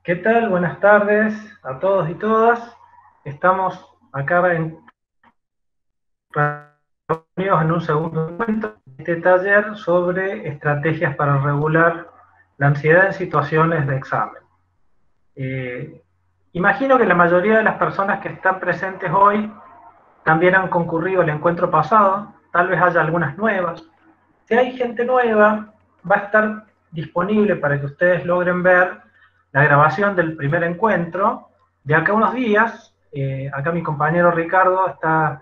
¿Qué tal? Buenas tardes a todos y todas. Estamos acá reunidos en un segundo encuentro de este taller sobre estrategias para regular la ansiedad en situaciones de examen. Imagino que la mayoría de las personas que están presentes hoy también han concurrido al encuentro pasado, tal vez haya algunas nuevas. Si hay gente nueva, va a estar disponible para que ustedes logren ver la grabación del primer encuentro de acá a unos días. Acá mi compañero Ricardo está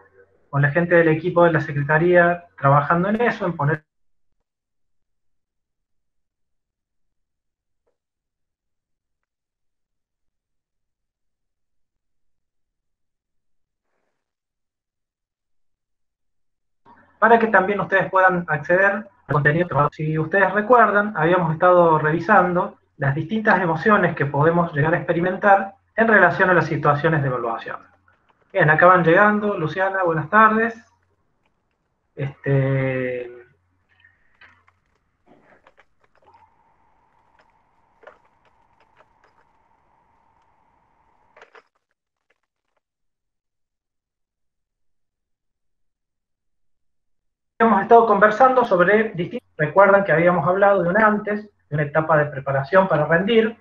con la gente del equipo de la Secretaría trabajando en eso, en poner para que también ustedes puedan acceder al contenido. Si ustedes recuerdan, habíamos estado revisando las distintas emociones que podemos llegar a experimentar en relación a las situaciones de evaluación. Bien, acaban llegando. Luciana, buenas tardes. Este, hemos estado conversando sobre distintos. Recuerdan que habíamos hablado de un antes, de una etapa de preparación para rendir,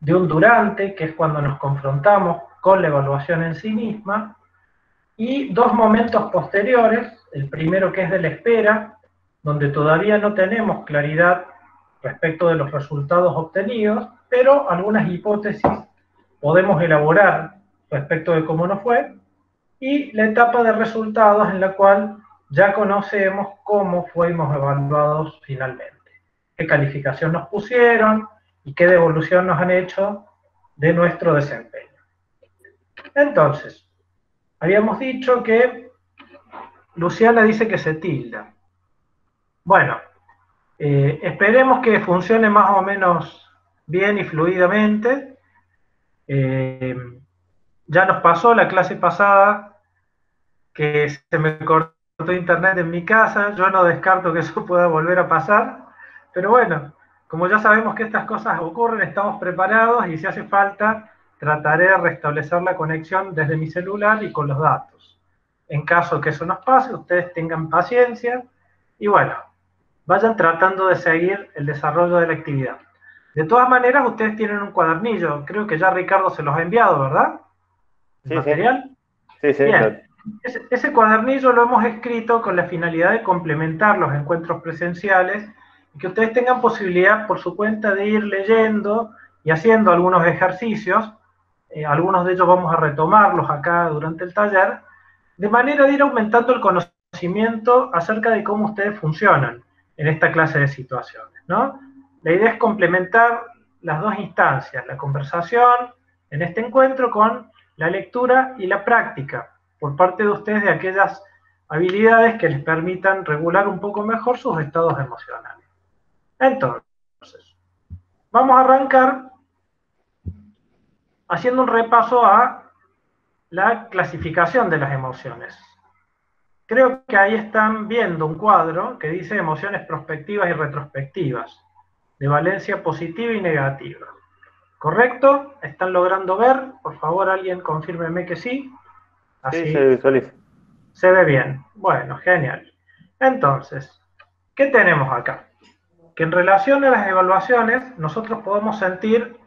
de un durante, que es cuando nos confrontamos con la evaluación en sí misma, y dos momentos posteriores, el primero que es de la espera, donde todavía no tenemos claridad respecto de los resultados obtenidos, pero algunas hipótesis podemos elaborar respecto de cómo nos fue, y la etapa de resultados en la cual ya conocemos cómo fuimos evaluados finalmente, qué calificación nos pusieron y qué devolución nos han hecho de nuestro desempeño. Entonces, habíamos dicho que Luciana dice que se tilda. Bueno, esperemos que funcione más o menos bien y fluidamente. Ya nos pasó la clase pasada que se me cortó internet en mi casa. Yo no descarto que eso pueda volver a pasar, pero bueno, como ya sabemos que estas cosas ocurren, estamos preparados y si hace falta trataré de restablecer la conexión desde mi celular y con los datos. En caso que eso nos pase, ustedes tengan paciencia y bueno, vayan tratando de seguir el desarrollo de la actividad. De todas maneras, ustedes tienen un cuadernillo, creo que ya Ricardo se los ha enviado, ¿verdad? El Sí, sí, material. sí, sí, Bien, ese cuadernillo lo hemos escrito con la finalidad de complementar los encuentros presenciales y que ustedes tengan posibilidad por su cuenta de ir leyendo y haciendo algunos ejercicios. Algunos de ellos vamos a retomarlos acá durante el taller, de manera de ir aumentando el conocimiento acerca de cómo ustedes funcionan en esta clase de situaciones, ¿no? La idea es complementar las dos instancias, la conversación en este encuentro con la lectura y la práctica por parte de ustedes de aquellas habilidades que les permitan regular un poco mejor sus estados emocionales. Entonces, vamos a arrancar haciendo un repaso a la clasificación de las emociones. Creo que ahí están viendo un cuadro que dice emociones prospectivas y retrospectivas, de valencia positiva y negativa. ¿Correcto? ¿Están logrando ver? Por favor, alguien confírmeme que sí. sí, se Así visualiza. se ve bien. Bueno, genial. Entonces, ¿qué tenemos acá? Que en relación a las evaluaciones, nosotros podemos sentir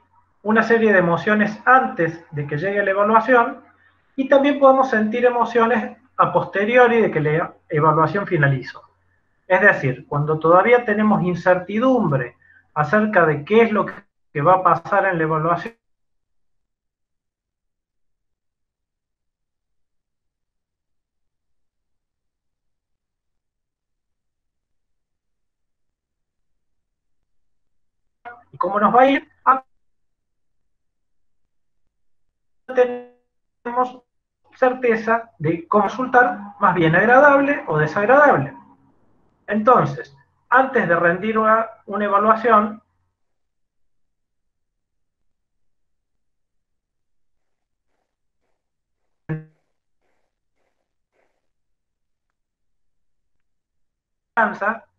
una serie de emociones antes de que llegue la evaluación y también podemos sentir emociones a posteriori de que la evaluación finalizó. Es decir, cuando todavía tenemos incertidumbre acerca de qué es lo que va a pasar en la evaluación, y cómo nos va a ir, tenemos certeza de cómo resultar más bien agradable o desagradable. Entonces, antes de rendir una evaluación,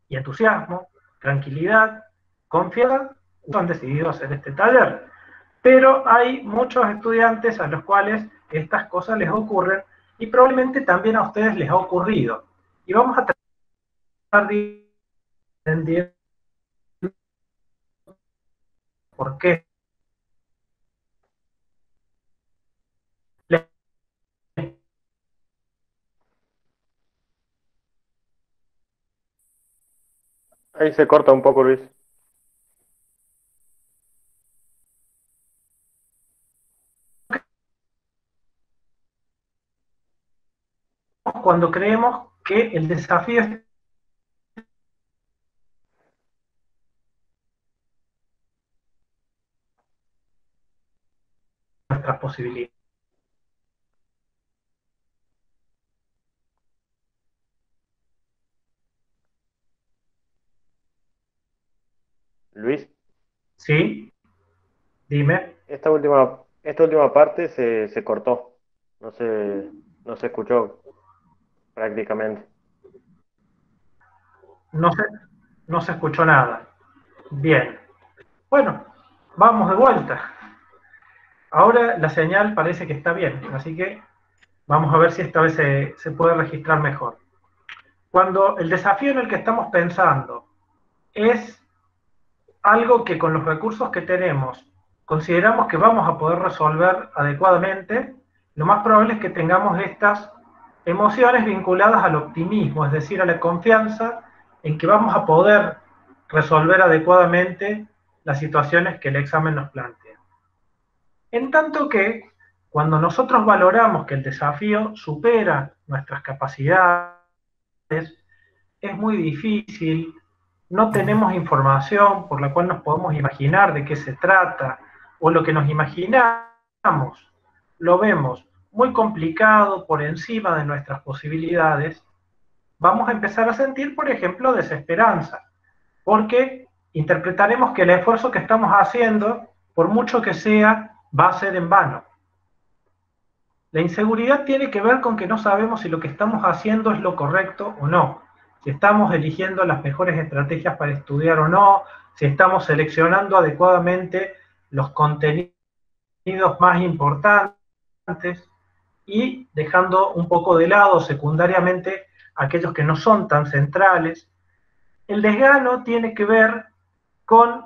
y entusiasmo, tranquilidad, confianza, han decidido hacer este taller. Pero hay muchos estudiantes a los cuales estas cosas les ocurren y probablemente también a ustedes les ha ocurrido. Y vamos a tratar de entender por qué. Ahí se corta un poco, Luis. Cuando creemos que el desafío es nuestras posibilidades. Luis, ¿Sí? Dime. esta última parte se cortó. No no se escuchó prácticamente. No se, no se escuchó nada. Bien. Bueno, vamos de vuelta. Ahora la señal parece que está bien, así que vamos a ver si esta vez se puede registrar mejor. Cuando el desafío en el que estamos pensando es algo que con los recursos que tenemos consideramos que vamos a poder resolver adecuadamente, lo más probable es que tengamos estas emociones vinculadas al optimismo, es decir, a la confianza en que vamos a poder resolver adecuadamente las situaciones que el examen nos plantea. En tanto que cuando nosotros valoramos que el desafío supera nuestras capacidades, es muy difícil, no tenemos información por la cual nos podemos imaginar de qué se trata, o lo que nos imaginamos lo vemos muy complicado por encima de nuestras posibilidades, vamos a empezar a sentir, por ejemplo, desesperanza, porque interpretaremos que el esfuerzo que estamos haciendo, por mucho que sea, va a ser en vano. La inseguridad tiene que ver con que no sabemos si lo que estamos haciendo es lo correcto o no, si estamos eligiendo las mejores estrategias para estudiar o no, si estamos seleccionando adecuadamente los contenidos más importantes y dejando un poco de lado secundariamente aquellos que no son tan centrales. El desgano tiene que ver con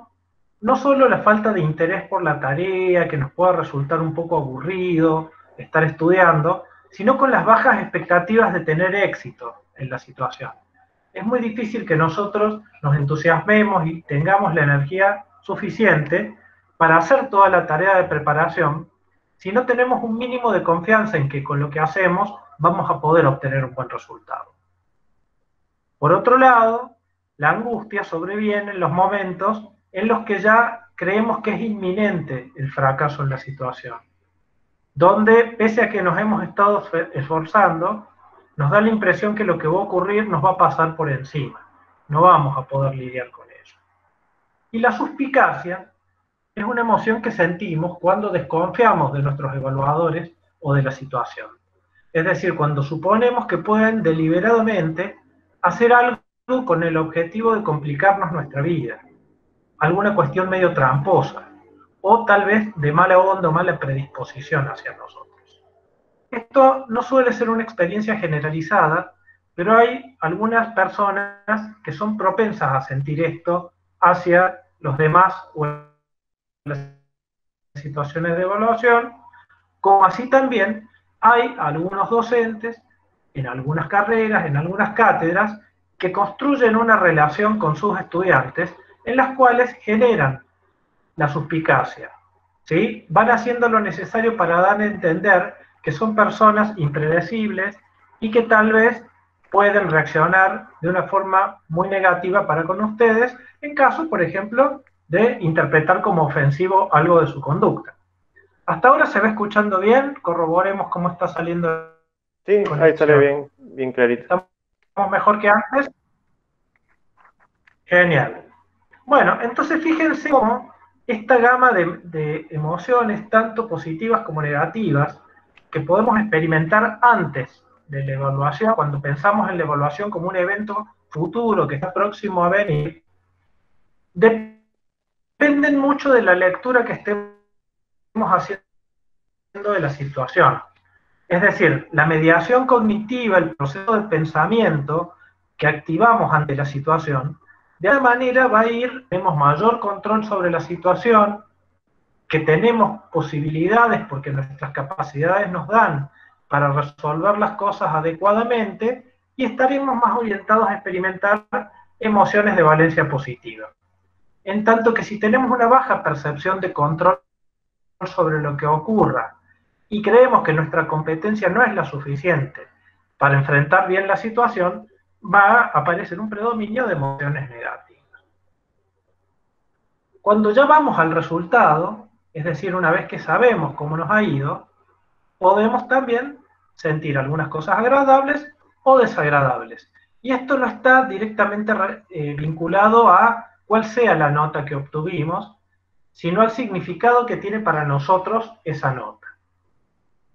no solo la falta de interés por la tarea, que nos pueda resultar un poco aburrido estar estudiando, sino con las bajas expectativas de tener éxito en la situación. Es muy difícil que nosotros nos entusiasmemos y tengamos la energía suficiente para hacer toda la tarea de preparación si no tenemos un mínimo de confianza en que con lo que hacemos vamos a poder obtener un buen resultado. Por otro lado, la angustia sobreviene en los momentos en los que ya creemos que es inminente el fracaso en la situación, donde pese a que nos hemos estado esforzando, nos da la impresión que lo que va a ocurrir nos va a pasar por encima, no vamos a poder lidiar con ello. Y la suspicacia es una emoción que sentimos cuando desconfiamos de nuestros evaluadores o de la situación. Es decir, cuando suponemos que pueden deliberadamente hacer algo con el objetivo de complicarnos nuestra vida, alguna cuestión medio tramposa, o tal vez de mala onda o mala predisposición hacia nosotros. Esto no suele ser una experiencia generalizada, pero hay algunas personas que son propensas a sentir esto hacia los demás o en las situaciones de evaluación, como así también hay algunos docentes en algunas carreras, en algunas cátedras, que construyen una relación con sus estudiantes en las cuales generan la suspicacia. ¿Sí? Van haciendo lo necesario para dar a entender que son personas impredecibles y que tal vez pueden reaccionar de una forma muy negativa para con ustedes en caso, por ejemplo, de interpretar como ofensivo algo de su conducta. Hasta ahora se va escuchando bien, corroboremos cómo está saliendo la Sí, ahí sale conexión. bien, bien clarito. ¿Estamos mejor que antes? Genial. Bueno, entonces fíjense cómo esta gama de emociones, tanto positivas como negativas, que podemos experimentar antes de la evaluación, cuando pensamos en la evaluación como un evento futuro que está próximo a venir, dependen mucho de la lectura que estemos haciendo de la situación. Es decir, la mediación cognitiva, el proceso de pensamiento que activamos ante la situación, de alguna manera va a ir, tenemos mayor control sobre la situación, que tenemos posibilidades porque nuestras capacidades nos dan para resolver las cosas adecuadamente y estaremos más orientados a experimentar emociones de valencia positiva. En tanto que si tenemos una baja percepción de control sobre lo que ocurra y creemos que nuestra competencia no es la suficiente para enfrentar bien la situación, va a aparecer un predominio de emociones negativas. Cuando ya vamos al resultado, es decir, una vez que sabemos cómo nos ha ido, podemos también sentir algunas cosas agradables o desagradables. Y esto no está directamente vinculado a cuál sea la nota que obtuvimos, sino al significado que tiene para nosotros esa nota.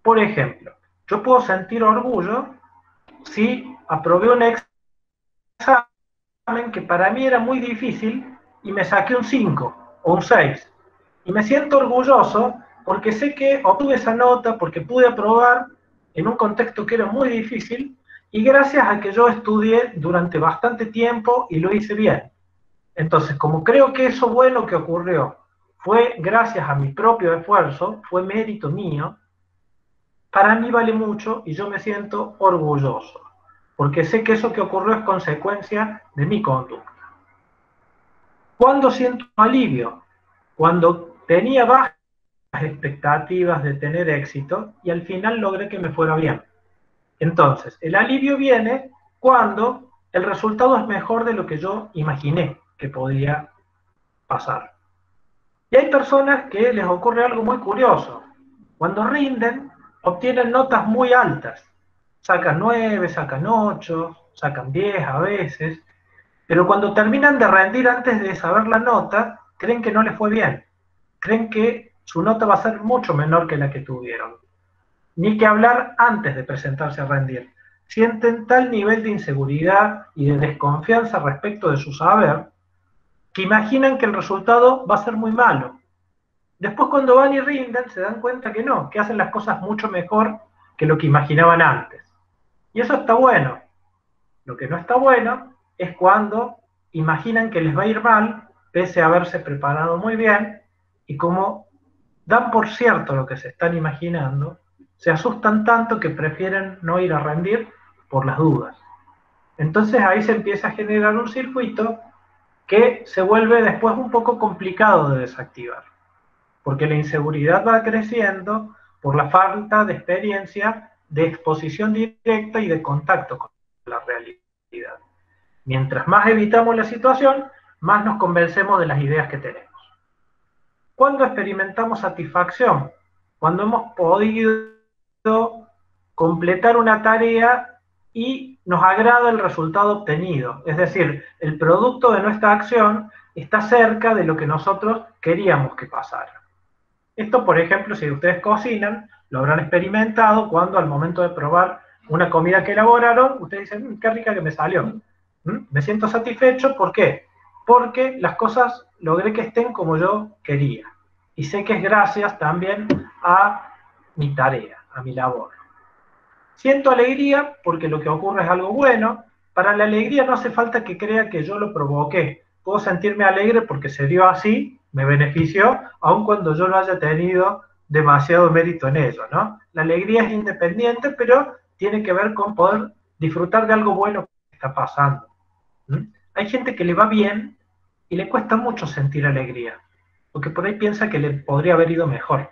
Por ejemplo, yo puedo sentir orgullo si aprobé un examen que para mí era muy difícil y me saqué un 5 o un 6. Y me siento orgulloso porque sé que obtuve esa nota, porque pude aprobar en un contexto que era muy difícil y gracias a que yo estudié durante bastante tiempo y lo hice bien. Entonces, como creo que eso bueno que ocurrió fue gracias a mi propio esfuerzo, fue mérito mío, para mí vale mucho y yo me siento orgulloso, porque sé que eso que ocurrió es consecuencia de mi conducta. ¿Cuándo siento alivio? Cuando tenía bajas expectativas de tener éxito y al final logré que me fuera bien. Entonces, el alivio viene cuando el resultado es mejor de lo que yo imaginé que podía pasar. Y hay personas que les ocurre algo muy curioso. Cuando rinden, obtienen notas muy altas. Sacan 9, sacan 8, sacan 10 a veces, pero cuando terminan de rendir antes de saber la nota, creen que no les fue bien. Creen que su nota va a ser mucho menor que la que tuvieron. Ni que hablar antes de presentarse a rendir. Sienten tal nivel de inseguridad y de desconfianza respecto de su saber, que imaginan que el resultado va a ser muy malo. Después cuando van y rinden se dan cuenta que no, que hacen las cosas mucho mejor que lo que imaginaban antes. Y eso está bueno. Lo que no está bueno es cuando imaginan que les va a ir mal, pese a haberse preparado muy bien, y como dan por cierto lo que se están imaginando, se asustan tanto que prefieren no ir a rendir por las dudas. Entonces ahí se empieza a generar un circuito que se vuelve después un poco complicado de desactivar, porque la inseguridad va creciendo por la falta de experiencia, de exposición directa y de contacto con la realidad. Mientras más evitamos la situación, más nos convencemos de las ideas que tenemos. ¿Cuándo experimentamos satisfacción? Cuando hemos podido completar una tarea y nos agrada el resultado obtenido. Es decir, el producto de nuestra acción está cerca de lo que nosotros queríamos que pasara. Esto, por ejemplo, si ustedes cocinan, lo habrán experimentado cuando al momento de probar una comida que elaboraron, ustedes dicen, qué rica que me salió. Me siento satisfecho, ¿por qué? Porque las cosas logré que estén como yo quería. Y sé que es gracias también a mi tarea, a mi labor. Siento alegría porque lo que ocurre es algo bueno. Para la alegría no hace falta que crea que yo lo provoqué. Puedo sentirme alegre porque se dio así, me benefició, aun cuando yo no haya tenido demasiado mérito en ello, ¿no? La alegría es independiente, pero tiene que ver con poder disfrutar de algo bueno que está pasando. Hay gente que le va bien y le cuesta mucho sentir alegría, porque por ahí piensa que le podría haber ido mejor.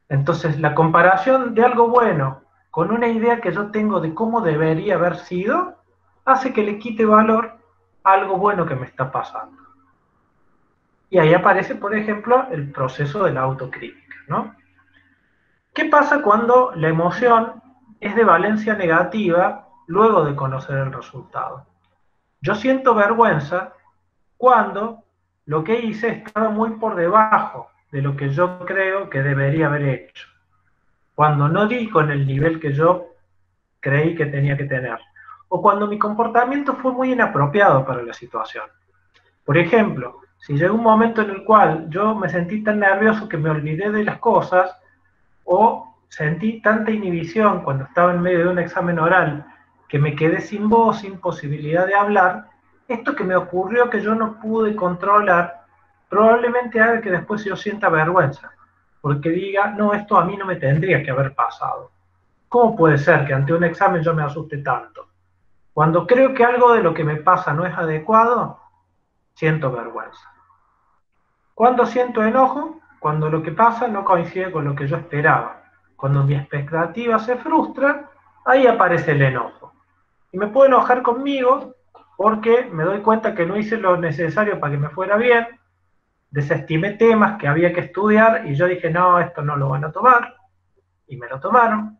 Entonces, la comparación de algo bueno con una idea que yo tengo de cómo debería haber sido, hace que le quite valor a algo bueno que me está pasando. Y ahí aparece, por ejemplo, el proceso de la autocrítica, ¿no? ¿Qué pasa cuando la emoción es de valencia negativa luego de conocer el resultado? Yo siento vergüenza cuando lo que hice estaba muy por debajo de lo que yo creo que debería haber hecho. Cuando no di con el nivel que yo creí que tenía que tener. O cuando mi comportamiento fue muy inapropiado para la situación. Por ejemplo, si llegó un momento en el cual yo me sentí tan nervioso que me olvidé de las cosas, o sentí tanta inhibición cuando estaba en medio de un examen oral que me quedé sin voz, sin posibilidad de hablar, esto que me ocurrió que yo no pude controlar, probablemente haga que después yo sienta vergüenza, porque diga, no, esto a mí no me tendría que haber pasado. ¿Cómo puede ser que ante un examen yo me asuste tanto? Cuando creo que algo de lo que me pasa no es adecuado, siento vergüenza. ¿Cuándo siento enojo? Cuando lo que pasa no coincide con lo que yo esperaba. Cuando mi expectativa se frustra, ahí aparece el enojo. Y me puedo enojar conmigo porque me doy cuenta que no hice lo necesario para que me fuera bien, desestimé temas que había que estudiar y yo dije, no, esto no lo van a tomar, y me lo tomaron.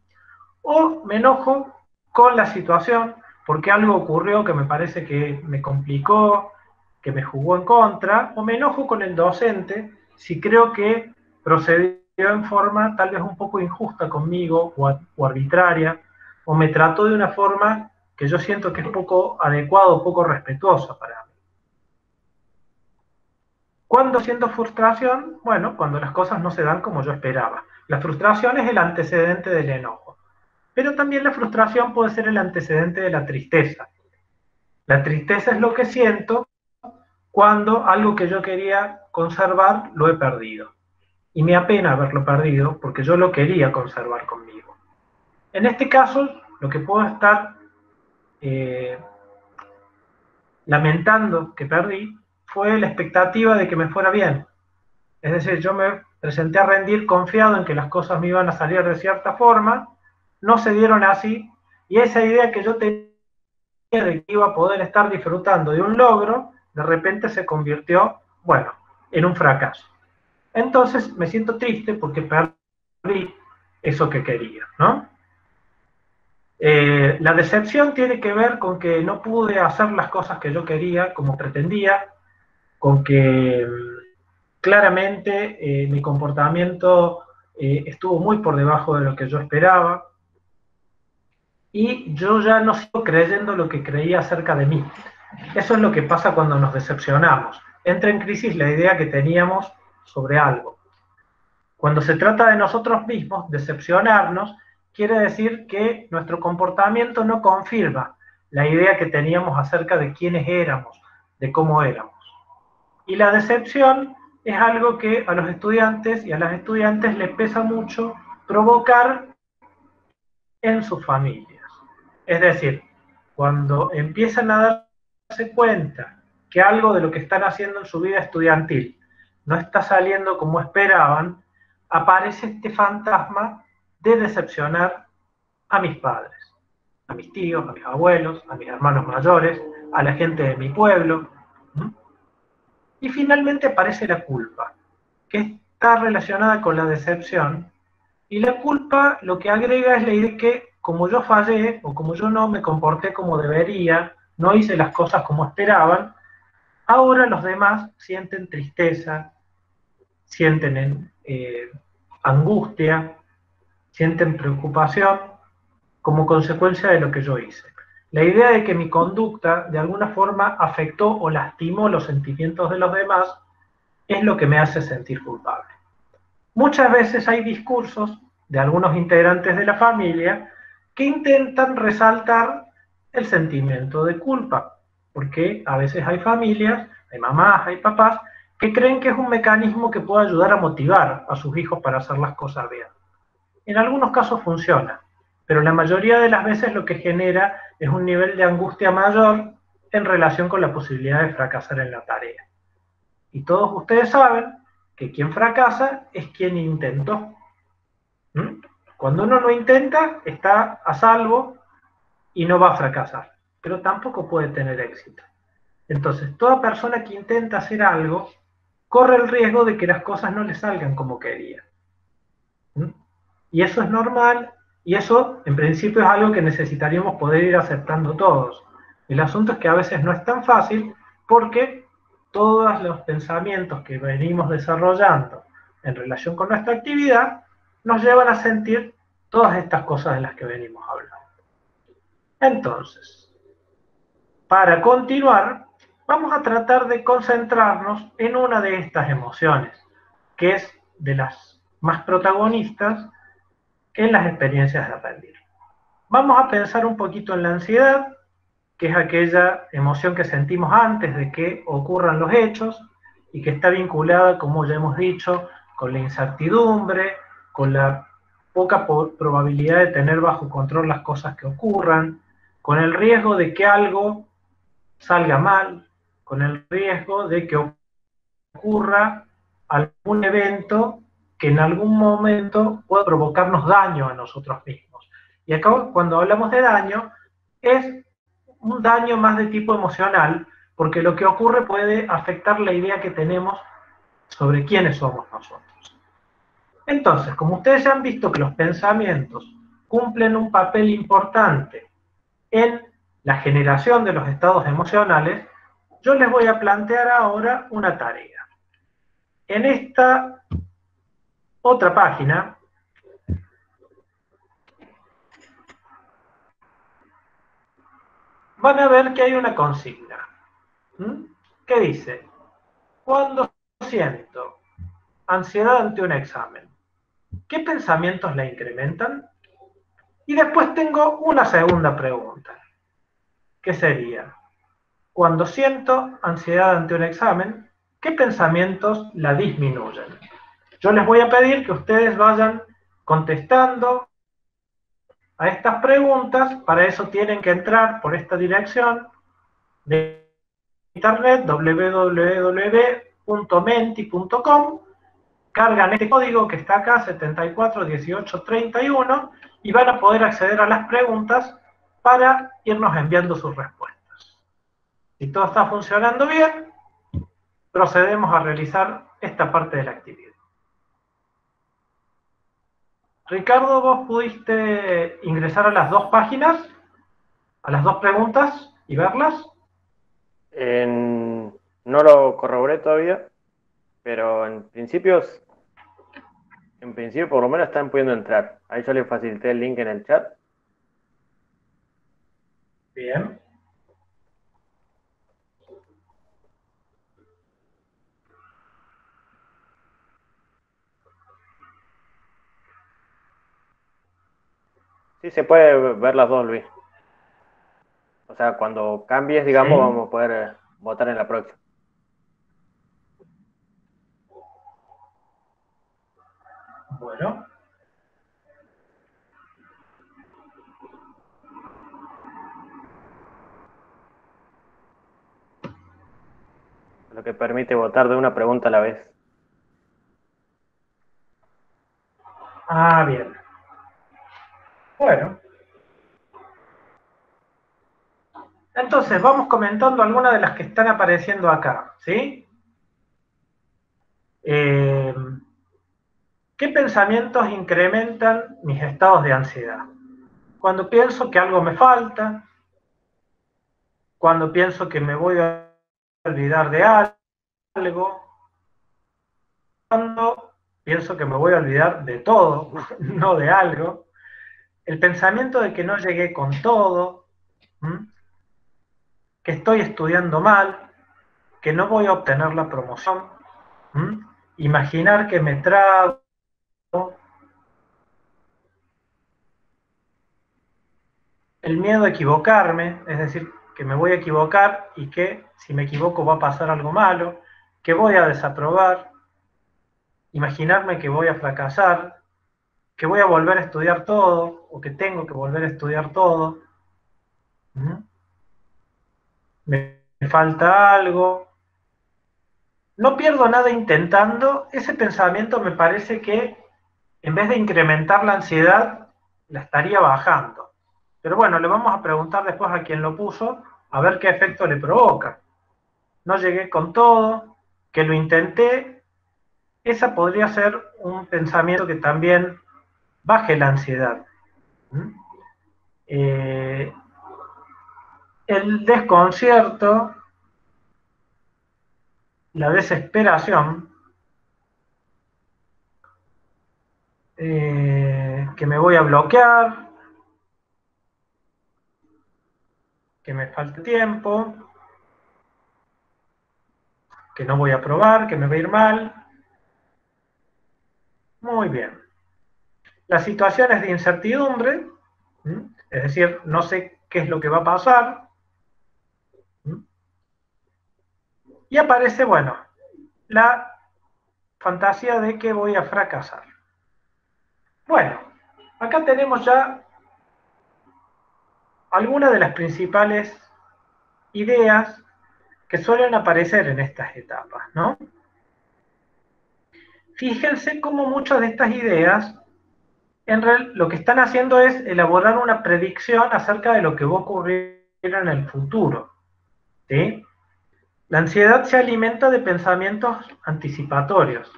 O me enojo con la situación porque algo ocurrió que me parece que me complicó, que me jugó en contra, o me enojo con el docente si creo que procedió en forma tal vez un poco injusta conmigo o arbitraria, o me trató de una forma que yo siento que es poco adecuado, poco respetuosa para mí. ¿Cuándo siento frustración? Bueno, cuando las cosas no se dan como yo esperaba. La frustración es el antecedente del enojo. Pero también la frustración puede ser el antecedente de la tristeza. La tristeza es lo que siento cuando algo que yo quería conservar lo he perdido. Y me apena haberlo perdido porque yo lo quería conservar conmigo. En este caso, lo que puedo estar eh, lamentando que perdí fue la expectativa de que me fuera bien. Es decir, yo me presenté a rendir confiado en que las cosas me iban a salir de cierta forma, no se dieron así, y esa idea que yo tenía de que iba a poder estar disfrutando de un logro, de repente se convirtió, bueno, en un fracaso. Entonces me siento triste porque perdí eso que quería, ¿no? La decepción tiene que ver con que no pude hacer las cosas que yo quería, como pretendía, con que claramente mi comportamiento estuvo muy por debajo de lo que yo esperaba, y yo ya no sigo creyendo lo que creía acerca de mí. Eso es lo que pasa cuando nos decepcionamos. Entra en crisis la idea que teníamos sobre algo. Cuando se trata de nosotros mismos, decepcionarnos quiere decir que nuestro comportamiento no confirma la idea que teníamos acerca de quiénes éramos, de cómo éramos. Y la decepción es algo que a los estudiantes y a las estudiantes les pesa mucho provocar en sus familias. Es decir, cuando empiezan a darse cuenta que algo de lo que están haciendo en su vida estudiantil no está saliendo como esperaban, aparece este fantasma de decepcionar a mis padres, a mis tíos, a mis abuelos, a mis hermanos mayores, a la gente de mi pueblo. Y finalmente aparece la culpa, que está relacionada con la decepción. Y la culpa lo que agrega es la idea de que como yo fallé o como yo no me comporté como debería, no hice las cosas como esperaban, ahora los demás sienten tristeza, sienten angustia, sienten preocupación como consecuencia de lo que yo hice. La idea de que mi conducta de alguna forma afectó o lastimó los sentimientos de los demás es lo que me hace sentir culpable. Muchas veces hay discursos de algunos integrantes de la familia que intentan resaltar el sentimiento de culpa, porque a veces hay familias, hay mamás, hay papás, que creen que es un mecanismo que puede ayudar a motivar a sus hijos para hacer las cosas bien. En algunos casos funciona, pero la mayoría de las veces lo que genera es un nivel de angustia mayor en relación con la posibilidad de fracasar en la tarea. Y todos ustedes saben que quien fracasa es quien intentó. Cuando uno no intenta, está a salvo y no va a fracasar, pero tampoco puede tener éxito. Entonces, toda persona que intenta hacer algo corre el riesgo de que las cosas no le salgan como quería. Y eso es normal, y eso en principio es algo que necesitaríamos poder ir aceptando todos. El asunto es que a veces no es tan fácil porque todos los pensamientos que venimos desarrollando en relación con nuestra actividad nos llevan a sentir todas estas cosas de las que venimos hablando. Entonces, para continuar, vamos a tratar de concentrarnos en una de estas emociones, que es de las más protagonistas en las experiencias de rendir. Vamos a pensar un poquito en la ansiedad, que es aquella emoción que sentimos antes de que ocurran los hechos y que está vinculada, como ya hemos dicho, con la incertidumbre, con la poca probabilidad de tener bajo control las cosas que ocurran, con el riesgo de que algo salga mal, con el riesgo de que ocurra algún evento que en algún momento pueda provocarnos daño a nosotros mismos. Y acá, cuando hablamos de daño, es un daño más de tipo emocional, porque lo que ocurre puede afectar la idea que tenemos sobre quiénes somos nosotros. Entonces, como ustedes ya han visto que los pensamientos cumplen un papel importante en la generación de los estados emocionales, yo les voy a plantear ahora una tarea. En esta otra página van a ver que hay una consigna. ¿Qué dice? Cuando siento ansiedad ante un examen, ¿qué pensamientos la incrementan? Y después tengo una segunda pregunta, que sería, cuando siento ansiedad ante un examen, ¿qué pensamientos la disminuyen? Yo les voy a pedir que ustedes vayan contestando a estas preguntas. Para eso tienen que entrar por esta dirección de internet, www.menti.com, cargan este código que está acá, 741831, y van a poder acceder a las preguntas para irnos enviando sus respuestas. Si todo está funcionando bien, procedemos a realizar esta parte de la actividad. Ricardo, ¿vos pudiste ingresar a las dos páginas, a las dos preguntas y verlas? No lo corroboré todavía, pero en principio por lo menos están pudiendo entrar. Ahí yo les facilité el link en el chat. Bien. Sí, se puede ver las dos, Luis. O sea, cuando cambies, digamos, Sí. vamos a poder votar en la próxima. Bueno. Lo que permite votar de una pregunta a la vez. Ah, bien. Bueno. Entonces, vamos comentando algunas de las que están apareciendo acá, ¿sí? ¿Qué pensamientos incrementan mis estados de ansiedad? Cuando pienso que algo me falta, cuando pienso que me voy a olvidar de algo, cuando pienso que me voy a olvidar de todo, no de algo, el pensamiento de que no llegué con todo, que estoy estudiando mal, que no voy a obtener la promoción, imaginar que me trago, el miedo a equivocarme, es decir, que me voy a equivocar y que si me equivoco va a pasar algo malo, que voy a desaprobar, imaginarme que voy a fracasar, que voy a volver a estudiar todo o que tengo que volver a estudiar todo, me falta algo, no pierdo nada intentando. Ese pensamiento me parece que en vez de incrementar la ansiedad, la estaría bajando. Pero bueno, le vamos a preguntar después a quien lo puso a ver qué efecto le provoca. No llegué con todo, que lo intenté. Esa podría ser un pensamiento que también baje la ansiedad. El desconcierto, la desesperación, que me voy a bloquear, que me falte tiempo, que no voy a aprobar, que me va a ir mal. Muy bien. Las situaciones de incertidumbre, es decir, no sé qué es lo que va a pasar. Y aparece, bueno, la fantasía de que voy a fracasar. Bueno, acá tenemos ya algunas de las principales ideas que suelen aparecer en estas etapas, ¿no? Fíjense cómo muchas de estas ideas, en realidad, lo que están haciendo es elaborar una predicción acerca de lo que va a ocurrir en el futuro, ¿sí? La ansiedad se alimenta de pensamientos anticipatorios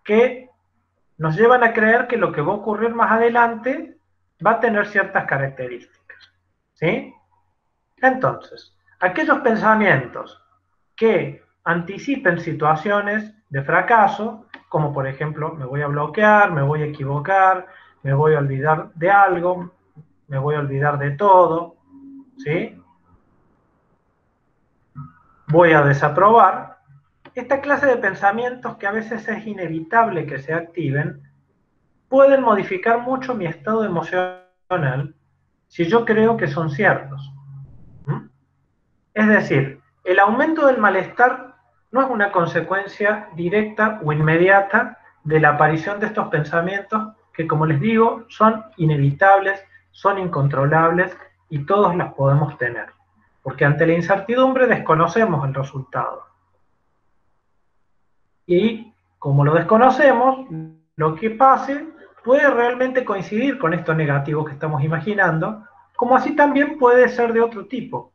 que nos llevan a creer que lo que va a ocurrir más adelante va a tener ciertas características, ¿sí? Entonces, aquellos pensamientos que anticipen situaciones de fracaso, como por ejemplo, me voy a bloquear, me voy a equivocar, me voy a olvidar de algo, me voy a olvidar de todo, ¿sí? Voy a desaprobar. Esta clase de pensamientos que a veces es inevitable que se activen, pueden modificar mucho mi estado emocional si yo creo que son ciertos. Es decir, el aumento del malestar no es una consecuencia directa o inmediata de la aparición de estos pensamientos que, como les digo, son inevitables, son incontrolables y todos las podemos tener. Porque ante la incertidumbre desconocemos el resultado. Y como lo desconocemos, lo que pase puede realmente coincidir con esto negativo que estamos imaginando, como así también puede ser de otro tipo.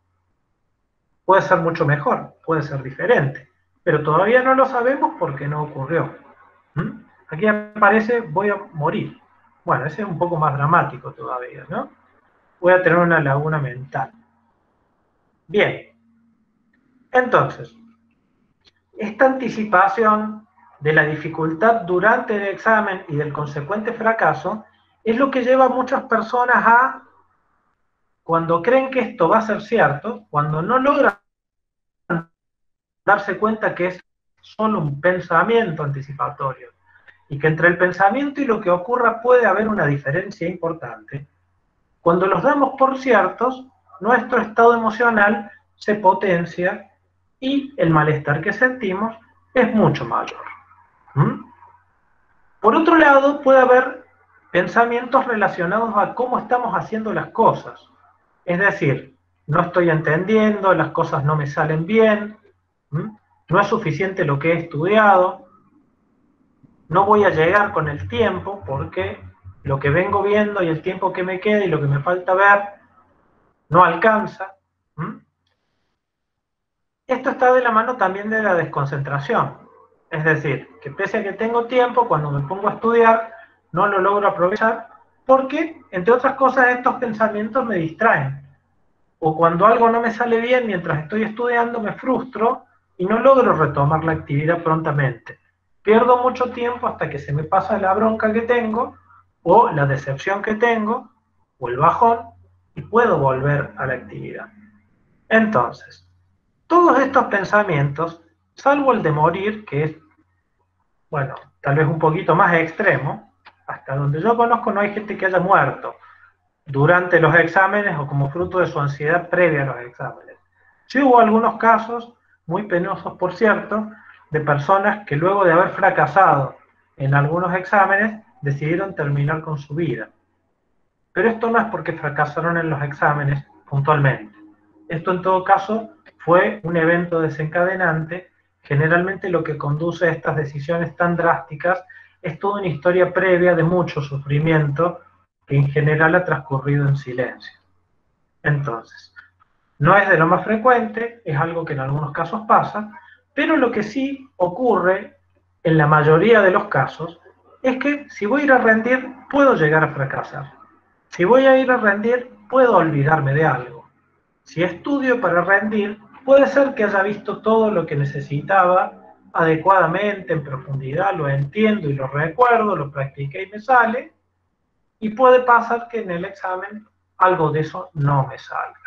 Puede ser mucho mejor, puede ser diferente, pero todavía no lo sabemos porque no ocurrió. Aquí aparece voy a morir. Bueno, ese es un poco más dramático todavía, ¿no? Voy a tener una laguna mental. Bien, entonces, esta anticipación de la dificultad durante el examen y del consecuente fracaso es lo que lleva a muchas personas a, cuando creen que esto va a ser cierto, cuando no logran darse cuenta que es solo un pensamiento anticipatorio y que entre el pensamiento y lo que ocurra puede haber una diferencia importante, cuando los damos por ciertos, nuestro estado emocional se potencia y el malestar que sentimos es mucho mayor. Por otro lado, puede haber pensamientos relacionados a cómo estamos haciendo las cosas. Es decir, no estoy entendiendo, las cosas no me salen bien, no es suficiente lo que he estudiado, no voy a llegar con el tiempo porque lo que vengo viendo y el tiempo que me queda y lo que me falta ver no alcanza. Esto está de la mano también de la desconcentración. Es decir, que pese a que tengo tiempo, cuando me pongo a estudiar, no lo logro aprovechar porque, entre otras cosas, estos pensamientos me distraen. O cuando algo no me sale bien mientras estoy estudiando, me frustro y no logro retomar la actividad prontamente. Pierdo mucho tiempo hasta que se me pasa la bronca que tengo, o la decepción que tengo, o el bajón, y puedo volver a la actividad. Entonces, todos estos pensamientos, salvo el de morir, que es, bueno, tal vez un poquito más extremo, hasta donde yo conozco no hay gente que haya muerto durante los exámenes o como fruto de su ansiedad previa a los exámenes. Sí hubo algunos casos, muy penosos por cierto, de personas que luego de haber fracasado en algunos exámenes decidieron terminar con su vida. Pero esto no es porque fracasaron en los exámenes puntualmente. Esto en todo caso fue un evento desencadenante. Generalmente lo que conduce a estas decisiones tan drásticas es toda una historia previa de mucho sufrimiento que en general ha transcurrido en silencio. Entonces, no es de lo más frecuente, es algo que en algunos casos pasa, pero lo que sí ocurre en la mayoría de los casos es que si voy a ir a rendir, puedo llegar a fracasar. Si voy a ir a rendir, puedo olvidarme de algo. Si estudio para rendir, puede ser que haya visto todo lo que necesitaba adecuadamente, en profundidad, lo entiendo y lo recuerdo, lo practiqué y me sale, y puede pasar que en el examen algo de eso no me salga.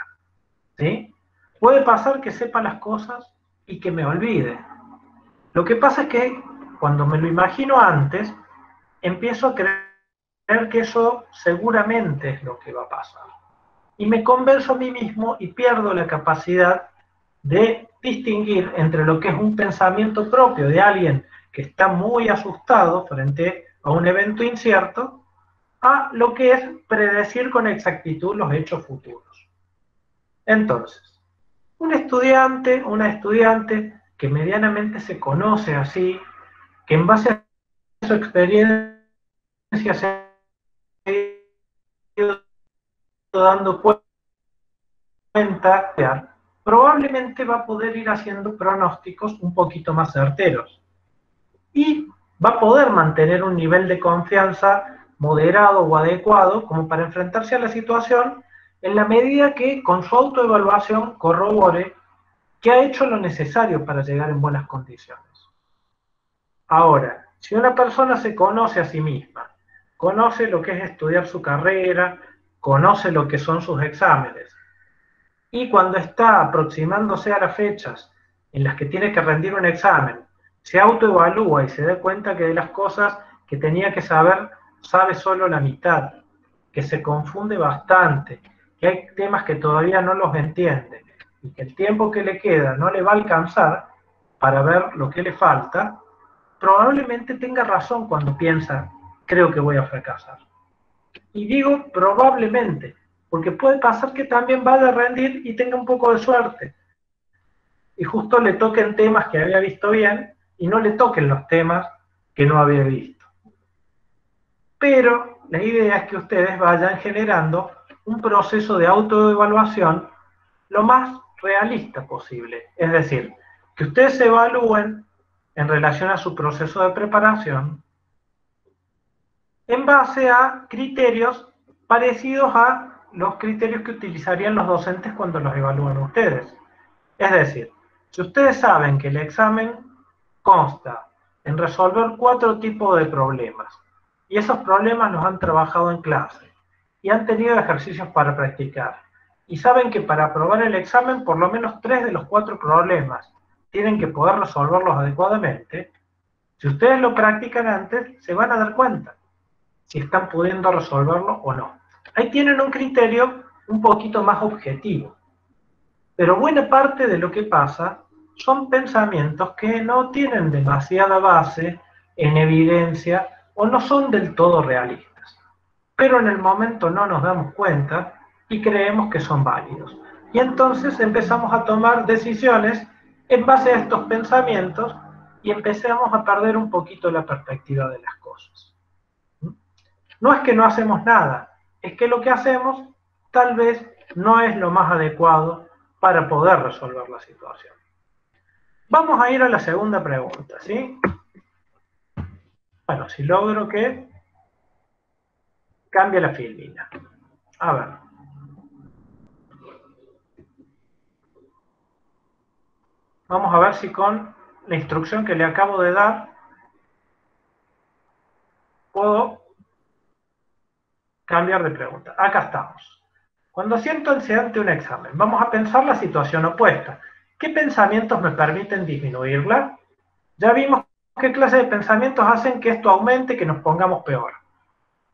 ¿Sí? Puede pasar que sepa las cosas y que me olvide. Lo que pasa es que cuando me lo imagino antes, empiezo a creer que eso seguramente es lo que va a pasar. Y me convenzo a mí mismo y pierdo la capacidad de distinguir entre lo que es un pensamiento propio de alguien que está muy asustado frente a un evento incierto, a lo que es predecir con exactitud los hechos futuros. Entonces, una estudiante que medianamente se conoce así, que en base a su experiencia se ha ido dando cuenta, probablemente va a poder ir haciendo pronósticos un poquito más certeros. Y va a poder mantener un nivel de confianza moderado o adecuado como para enfrentarse a la situación en la medida que con su autoevaluación corrobore que ha hecho lo necesario para llegar en buenas condiciones. Ahora, si una persona se conoce a sí misma, conoce lo que es estudiar su carrera, conoce lo que son sus exámenes, y cuando está aproximándose a las fechas en las que tiene que rendir un examen, se autoevalúa y se da cuenta que de las cosas que tenía que saber, sabe solo la mitad, que se confunde bastante, que hay temas que todavía no los entiende, y que el tiempo que le queda no le va a alcanzar para ver lo que le falta, probablemente tenga razón cuando piensa, creo que voy a fracasar. Y digo probablemente, porque puede pasar que también vaya a rendir y tenga un poco de suerte. Y justo le toquen temas que había visto bien y no le toquen los temas que no había visto. Pero la idea es que ustedes vayan generando un proceso de autoevaluación lo más realista posible. Es decir, que ustedes se evalúen en relación a su proceso de preparación en base a criterios parecidos a los criterios que utilizarían los docentes cuando los evalúan ustedes. Es decir, si ustedes saben que el examen consta en resolver 4 tipos de problemas, y esos problemas los han trabajado en clase, y han tenido ejercicios para practicar, y saben que para aprobar el examen por lo menos 3 de los 4 problemas tienen que poder resolverlos adecuadamente, si ustedes lo practican antes, se van a dar cuenta si están pudiendo resolverlo o no. Ahí tienen un criterio un poquito más objetivo. Pero buena parte de lo que pasa son pensamientos que no tienen demasiada base en evidencia o no son del todo realistas. Pero en el momento no nos damos cuenta y creemos que son válidos. Y entonces empezamos a tomar decisiones en base a estos pensamientos y empezamos a perder un poquito la perspectiva de las cosas. No es que no hacemos nada, es que lo que hacemos tal vez no es lo más adecuado para poder resolver la situación. Vamos a ir a la segunda pregunta, ¿sí? Bueno, si logro que cambie la filmina. A ver. Vamos a ver si con la instrucción que le acabo de dar puedo cambiar de pregunta. Acá estamos. Cuando siéntense ante un examen, vamos a pensar la situación opuesta. ¿Qué pensamientos me permiten disminuirla? Ya vimos qué clase de pensamientos hacen que esto aumente, que nos pongamos peor.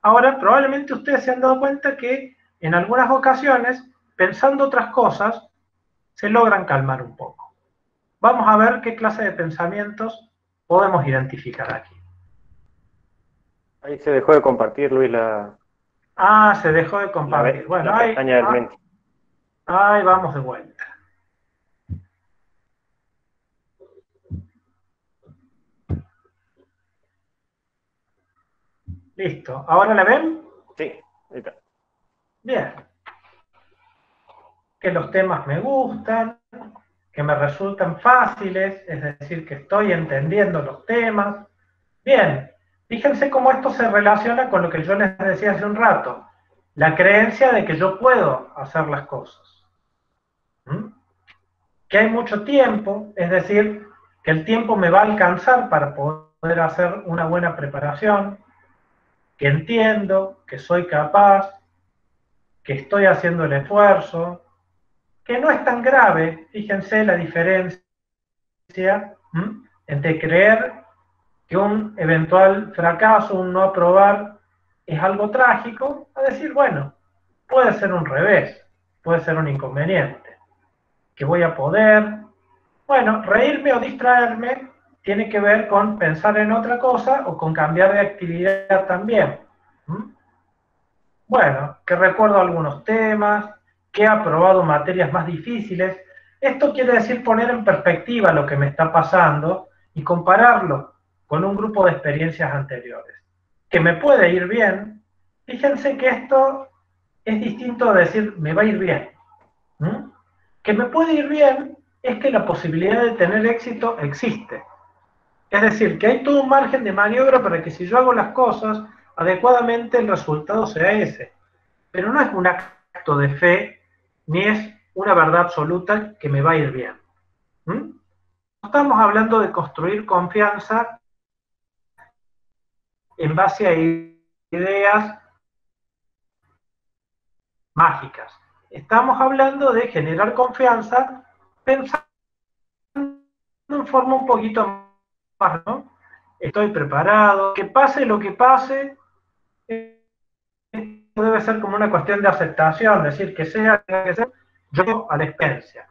Ahora, probablemente ustedes se han dado cuenta que en algunas ocasiones, pensando otras cosas, se logran calmar un poco. Vamos a ver qué clase de pensamientos podemos identificar aquí. Ahí se dejó de compartir, Luis, la, Ah, se dejó de compartir. Bueno, la pestaña del Menti. ahí vamos de vuelta. Listo. ¿Ahora la ven? Sí, ahí está. Bien. Que los temas me gustan, que me resultan fáciles, es decir, que estoy entendiendo los temas. Bien, fíjense cómo esto se relaciona con lo que yo les decía hace un rato, la creencia de que yo puedo hacer las cosas. Que hay mucho tiempo, es decir, que el tiempo me va a alcanzar para poder hacer una buena preparación, que entiendo, que soy capaz, que estoy haciendo el esfuerzo, que no es tan grave, fíjense la diferencia entre creer que un eventual fracaso, un no aprobar, es algo trágico, a decir, bueno, puede ser un revés, puede ser un inconveniente, que voy a poder, bueno, reírme o distraerme tiene que ver con pensar en otra cosa o con cambiar de actividad también. ¿Mm? Bueno, que recuerdo algunos temas, que he aprobado materias más difíciles. Esto quiere decir poner en perspectiva lo que me está pasando y compararlo con un grupo de experiencias anteriores. Que me puede ir bien. Fíjense que esto es distinto a decir me va a ir bien. ¿Mm? Que me puede ir bien es que la posibilidad de tener éxito existe. Es decir, que hay todo un margen de maniobra para que si yo hago las cosas adecuadamente el resultado sea ese. Pero no es un acto de fe, ni es una verdad absoluta que me va a ir bien. ¿Mm? Estamos hablando de construir confianza en base a ideas mágicas. Estamos hablando de generar confianza pensando en forma un poquito más, ¿no? Estoy preparado, que pase lo que pase, debe ser como una cuestión de aceptación, decir que sea, yo a la experiencia,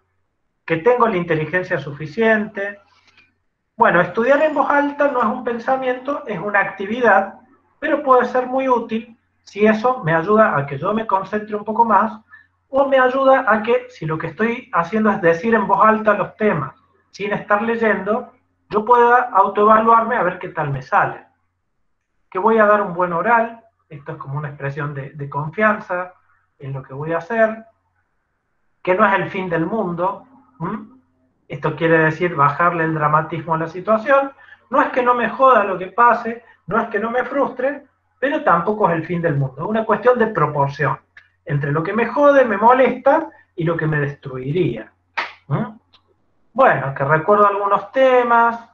que tengo la inteligencia suficiente. Bueno, estudiar en voz alta no es un pensamiento, es una actividad, pero puede ser muy útil si eso me ayuda a que yo me concentre un poco más o me ayuda a que, si lo que estoy haciendo es decir en voz alta los temas sin estar leyendo, yo pueda autoevaluarme a ver qué tal me sale. Que voy a dar un buen oral, esto es como una expresión de confianza en lo que voy a hacer, que no es el fin del mundo. Esto quiere decir bajarle el dramatismo a la situación. No es que no me joda lo que pase, no es que no me frustre, pero tampoco es el fin del mundo. Es una cuestión de proporción entre lo que me jode, me molesta y lo que me destruiría. Bueno, que recuerdo algunos temas,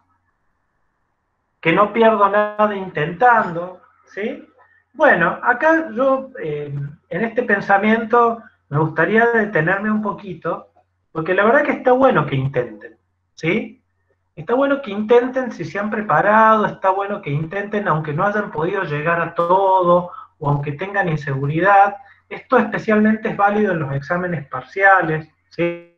que no pierdo nada intentando, ¿sí? Bueno, acá yo, en este pensamiento, me gustaría detenerme un poquito, porque la verdad que está bueno que intenten, ¿sí? Está bueno que intenten si se han preparado, está bueno que intenten aunque no hayan podido llegar a todo, o aunque tengan inseguridad. Esto especialmente es válido en los exámenes parciales, ¿sí?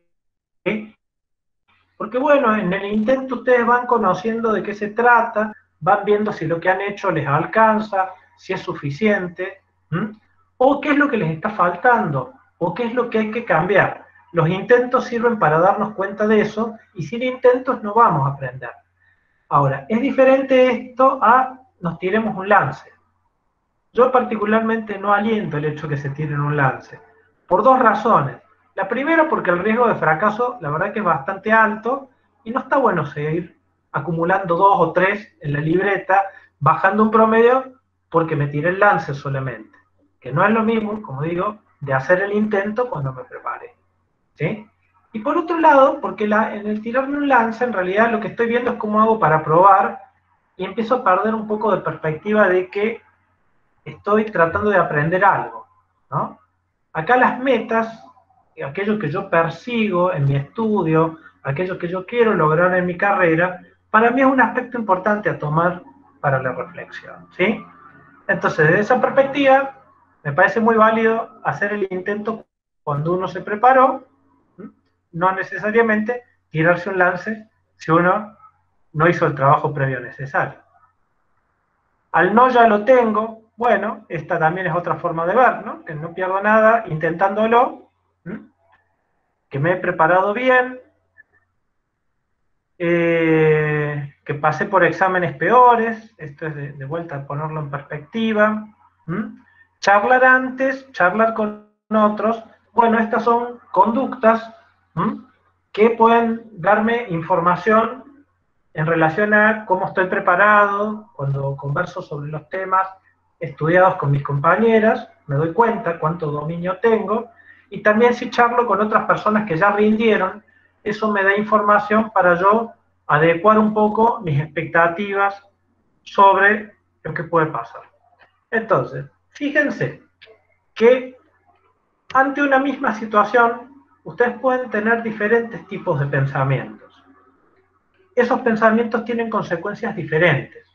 Porque bueno, en el intento ustedes van conociendo de qué se trata, van viendo si lo que han hecho les alcanza, si es suficiente, o qué es lo que les está faltando, o qué es lo que hay que cambiar. Los intentos sirven para darnos cuenta de eso, y sin intentos no vamos a aprender. Ahora, es diferente esto a nos tiremos un lance. Yo particularmente no aliento el hecho que se tiren un lance, por dos razones. La primera, porque el riesgo de fracaso, la verdad que es bastante alto, y no está bueno seguir acumulando 2 o 3 en la libreta, bajando un promedio porque me tiré el lance solamente. Que no es lo mismo, como digo, de hacer el intento cuando me prepare. ¿Sí? Y por otro lado, porque en el tirarme un lance, en realidad lo que estoy viendo es cómo hago para probar, y empiezo a perder un poco de perspectiva de que estoy tratando de aprender algo, ¿no? Acá las metas, aquello que yo persigo en mi estudio, aquello que yo quiero lograr en mi carrera, para mí es un aspecto importante a tomar para la reflexión, ¿sí? Entonces, desde esa perspectiva, me parece muy válido hacer el intento cuando uno se preparó, no necesariamente tirarse un lance si uno no hizo el trabajo previo necesario. Al no ya lo tengo, bueno, esta también es otra forma de ver, ¿no? Que no pierdo nada intentándolo, que me he preparado bien, que pasé por exámenes peores, esto es de vuelta a ponerlo en perspectiva, charlar antes, charlar con otros, bueno, estas son conductas que pueden darme información en relación a cómo estoy preparado, cuando converso sobre los temas estudiados con mis compañeras, me doy cuenta cuánto dominio tengo, y también si charlo con otras personas que ya rindieron, eso me da información para yo adecuar un poco mis expectativas sobre lo que puede pasar. Entonces, fíjense que ante una misma situación, ustedes pueden tener diferentes tipos de pensamientos. esos pensamientos tienen consecuencias diferentes.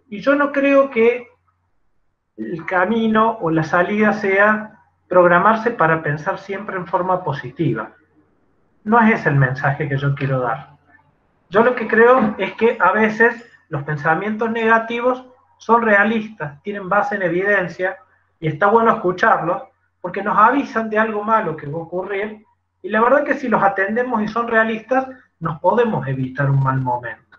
Y yo no creo que el camino o la salida sea programarse para pensar siempre en forma positiva. No es ese el mensaje que yo quiero dar. Yo lo que creo es que a veces los pensamientos negativos son realistas, tienen base en evidencia, y está bueno escucharlos, porque nos avisan de algo malo que va a ocurrir, y la verdad que si los atendemos y son realistas, nos podemos evitar un mal momento.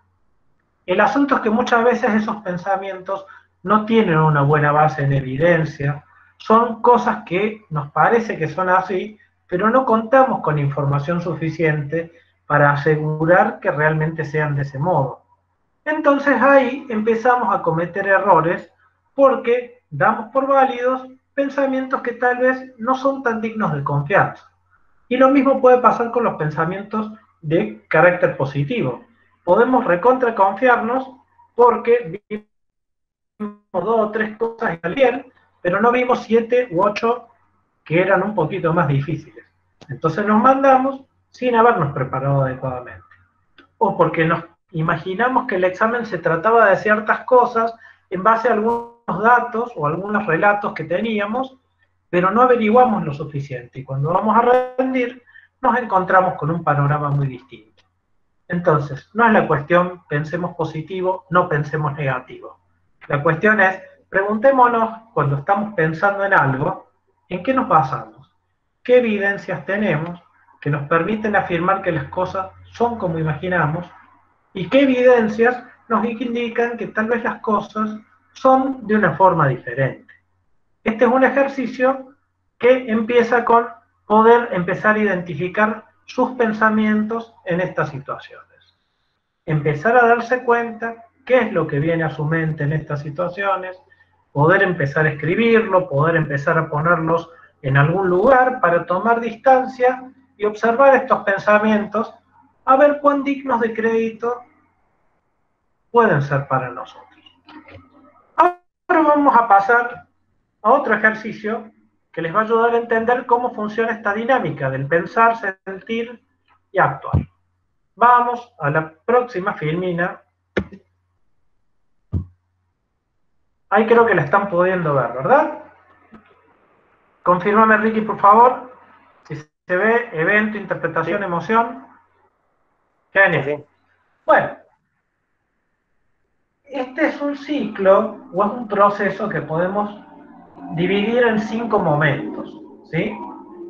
El asunto es que muchas veces esos pensamientos no tienen una buena base en evidencia, son cosas que nos parece que son así, pero no contamos con información suficiente para asegurar que realmente sean de ese modo. Entonces ahí empezamos a cometer errores porque damos por válidos pensamientos que tal vez no son tan dignos de confianza. Y lo mismo puede pasar con los pensamientos de carácter positivo. Podemos recontra confiarnos porque vimos 2 o 3 cosas bien, pero no vimos 7 u 8 que eran un poquito más difíciles. Entonces nos mandamos sin habernos preparado adecuadamente. O porque nos imaginamos que el examen se trataba de ciertas cosas en base a algunos datos o algunos relatos que teníamos, pero no averiguamos lo suficiente. Y cuando vamos a rendir, nos encontramos con un panorama muy distinto. Entonces, no es la cuestión pensemos positivo, no pensemos negativo. La cuestión es, preguntémonos cuando estamos pensando en algo, ¿en qué nos basamos? ¿Qué evidencias tenemos que nos permiten afirmar que las cosas son como imaginamos? ¿Y qué evidencias nos indican que tal vez las cosas son de una forma diferente? Este es un ejercicio que empieza con poder empezar a identificar sus pensamientos en estas situaciones. Empezar a darse cuenta qué es lo que viene a su mente en estas situaciones, poder empezar a escribirlo, poder empezar a ponerlos en algún lugar para tomar distancia y observar estos pensamientos, a ver cuán dignos de crédito pueden ser para nosotros. Ahora vamos a pasar a otro ejercicio que les va a ayudar a entender cómo funciona esta dinámica del pensar, sentir y actuar. Vamos a la próxima filmina. Ahí creo que la están pudiendo ver, ¿verdad? Confírmame, Ricky, por favor, si se ve evento, interpretación, sí. Emoción. Genial. Sí. Bueno, este es un ciclo o es un proceso que podemos dividir en 5 momentos, ¿sí?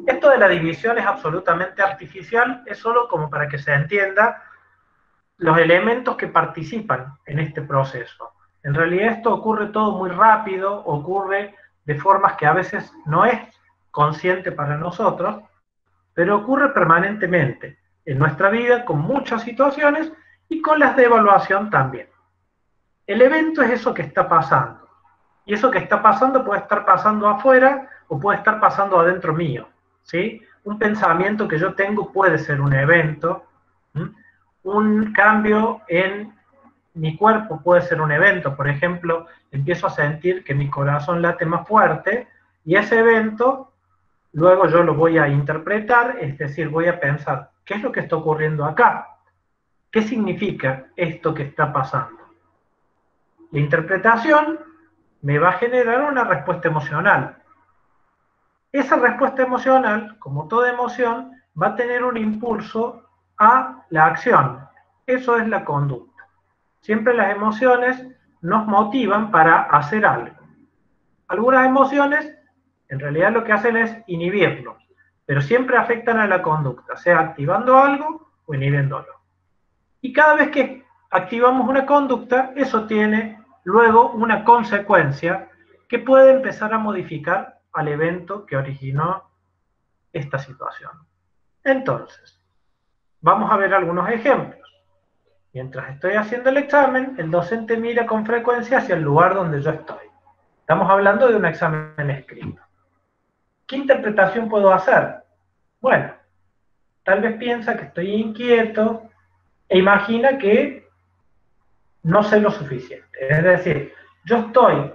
Esto de la división es absolutamente artificial, es solo como para que se entienda los elementos que participan en este proceso. En realidad esto ocurre todo muy rápido, ocurre de formas que a veces no es consciente para nosotros, pero ocurre permanentemente en nuestra vida con muchas situaciones y con las de evaluación también. El evento es eso que está pasando. Y eso que está pasando puede estar pasando afuera o puede estar pasando adentro mío, ¿sí? Un pensamiento que yo tengo puede ser un evento, ¿sí? Un cambio en mi cuerpo puede ser un evento. Por ejemplo, empiezo a sentir que mi corazón late más fuerte y ese evento luego yo lo voy a interpretar, es decir, voy a pensar, ¿qué es lo que está ocurriendo acá? ¿Qué significa esto que está pasando? La interpretación me va a generar una respuesta emocional. Esa respuesta emocional, como toda emoción, va a tener un impulso a la acción. Eso es la conducta. Siempre las emociones nos motivan para hacer algo. Algunas emociones, en realidad lo que hacen es inhibirnos, pero siempre afectan a la conducta, sea activando algo o inhibiéndolo. Y cada vez que activamos una conducta, eso tiene luego una consecuencia que puede empezar a modificar al evento que originó esta situación. Entonces, vamos a ver algunos ejemplos. Mientras estoy haciendo el examen, el docente mira con frecuencia hacia el lugar donde yo estoy. Estamos hablando de un examen escrito. ¿Qué interpretación puedo hacer? Bueno, tal vez piensa que estoy inquieto e imagina que no sé lo suficiente. Es decir, yo estoy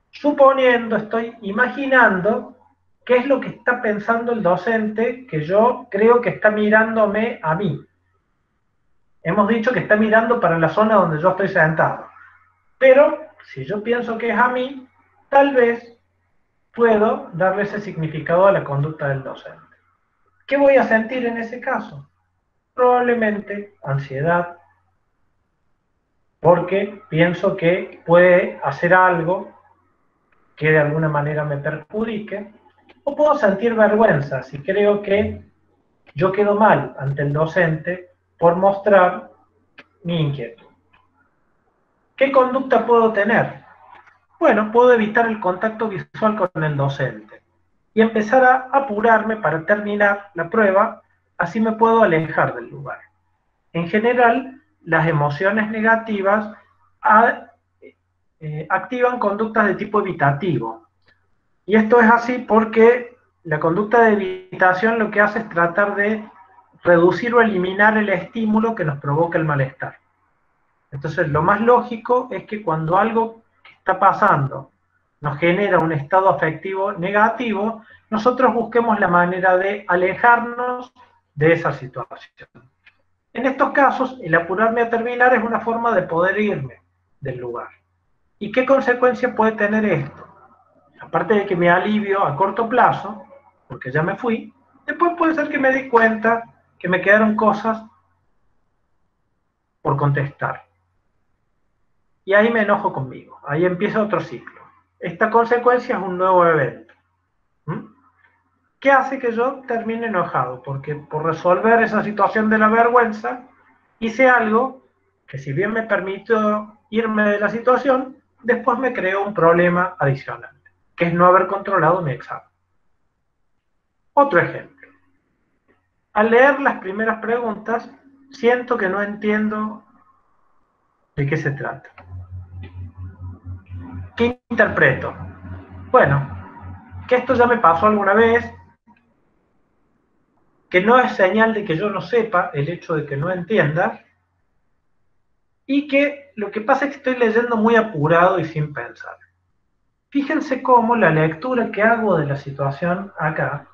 suponiendo, estoy imaginando qué es lo que está pensando el docente que yo creo que está mirándome a mí. hemos dicho que está mirando para la zona donde yo estoy sentado. Pero si yo pienso que es a mí, tal vez puedo darle ese significado a la conducta del docente. ¿Qué voy a sentir en ese caso? Probablemente ansiedad, porque pienso que puede hacer algo que de alguna manera me perjudique, o puedo sentir vergüenza si creo que yo quedo mal ante el docente por mostrar mi inquietud. ¿Qué conducta puedo tener? Bueno, puedo evitar el contacto visual con el docente y empezar a apurarme para terminar la prueba, así me puedo alejar del lugar. En general, las emociones negativas activan conductas de tipo evitativo. Y esto es así porque la conducta de evitación lo que hace es tratar de reducir o eliminar el estímulo que nos provoca el malestar. Entonces, lo más lógico es que cuando algo que está pasando nos genera un estado afectivo negativo, nosotros busquemos la manera de alejarnos de esa situación. En estos casos, el apurarme a terminar es una forma de poder irme del lugar. ¿Y qué consecuencia puede tener esto? Aparte de que me alivio a corto plazo, porque ya me fui, después puede ser que me di cuenta que me quedaron cosas por contestar. Y ahí me enojo conmigo, ahí empieza otro ciclo. Esta consecuencia es un nuevo evento. ¿Qué hace que yo termine enojado? Porque por resolver esa situación de la vergüenza, hice algo que si bien me permitió irme de la situación, después me creó un problema adicional, que es no haber controlado mi examen. Otro ejemplo. Al leer las primeras preguntas, siento que no entiendo de qué se trata. ¿Qué interpreto? Bueno, que esto ya me pasó alguna vez, que no es señal de que yo no sepa el hecho de que no entienda, y que lo que pasa es que estoy leyendo muy apurado y sin pensar. Fíjense cómo la lectura que hago de la situación acá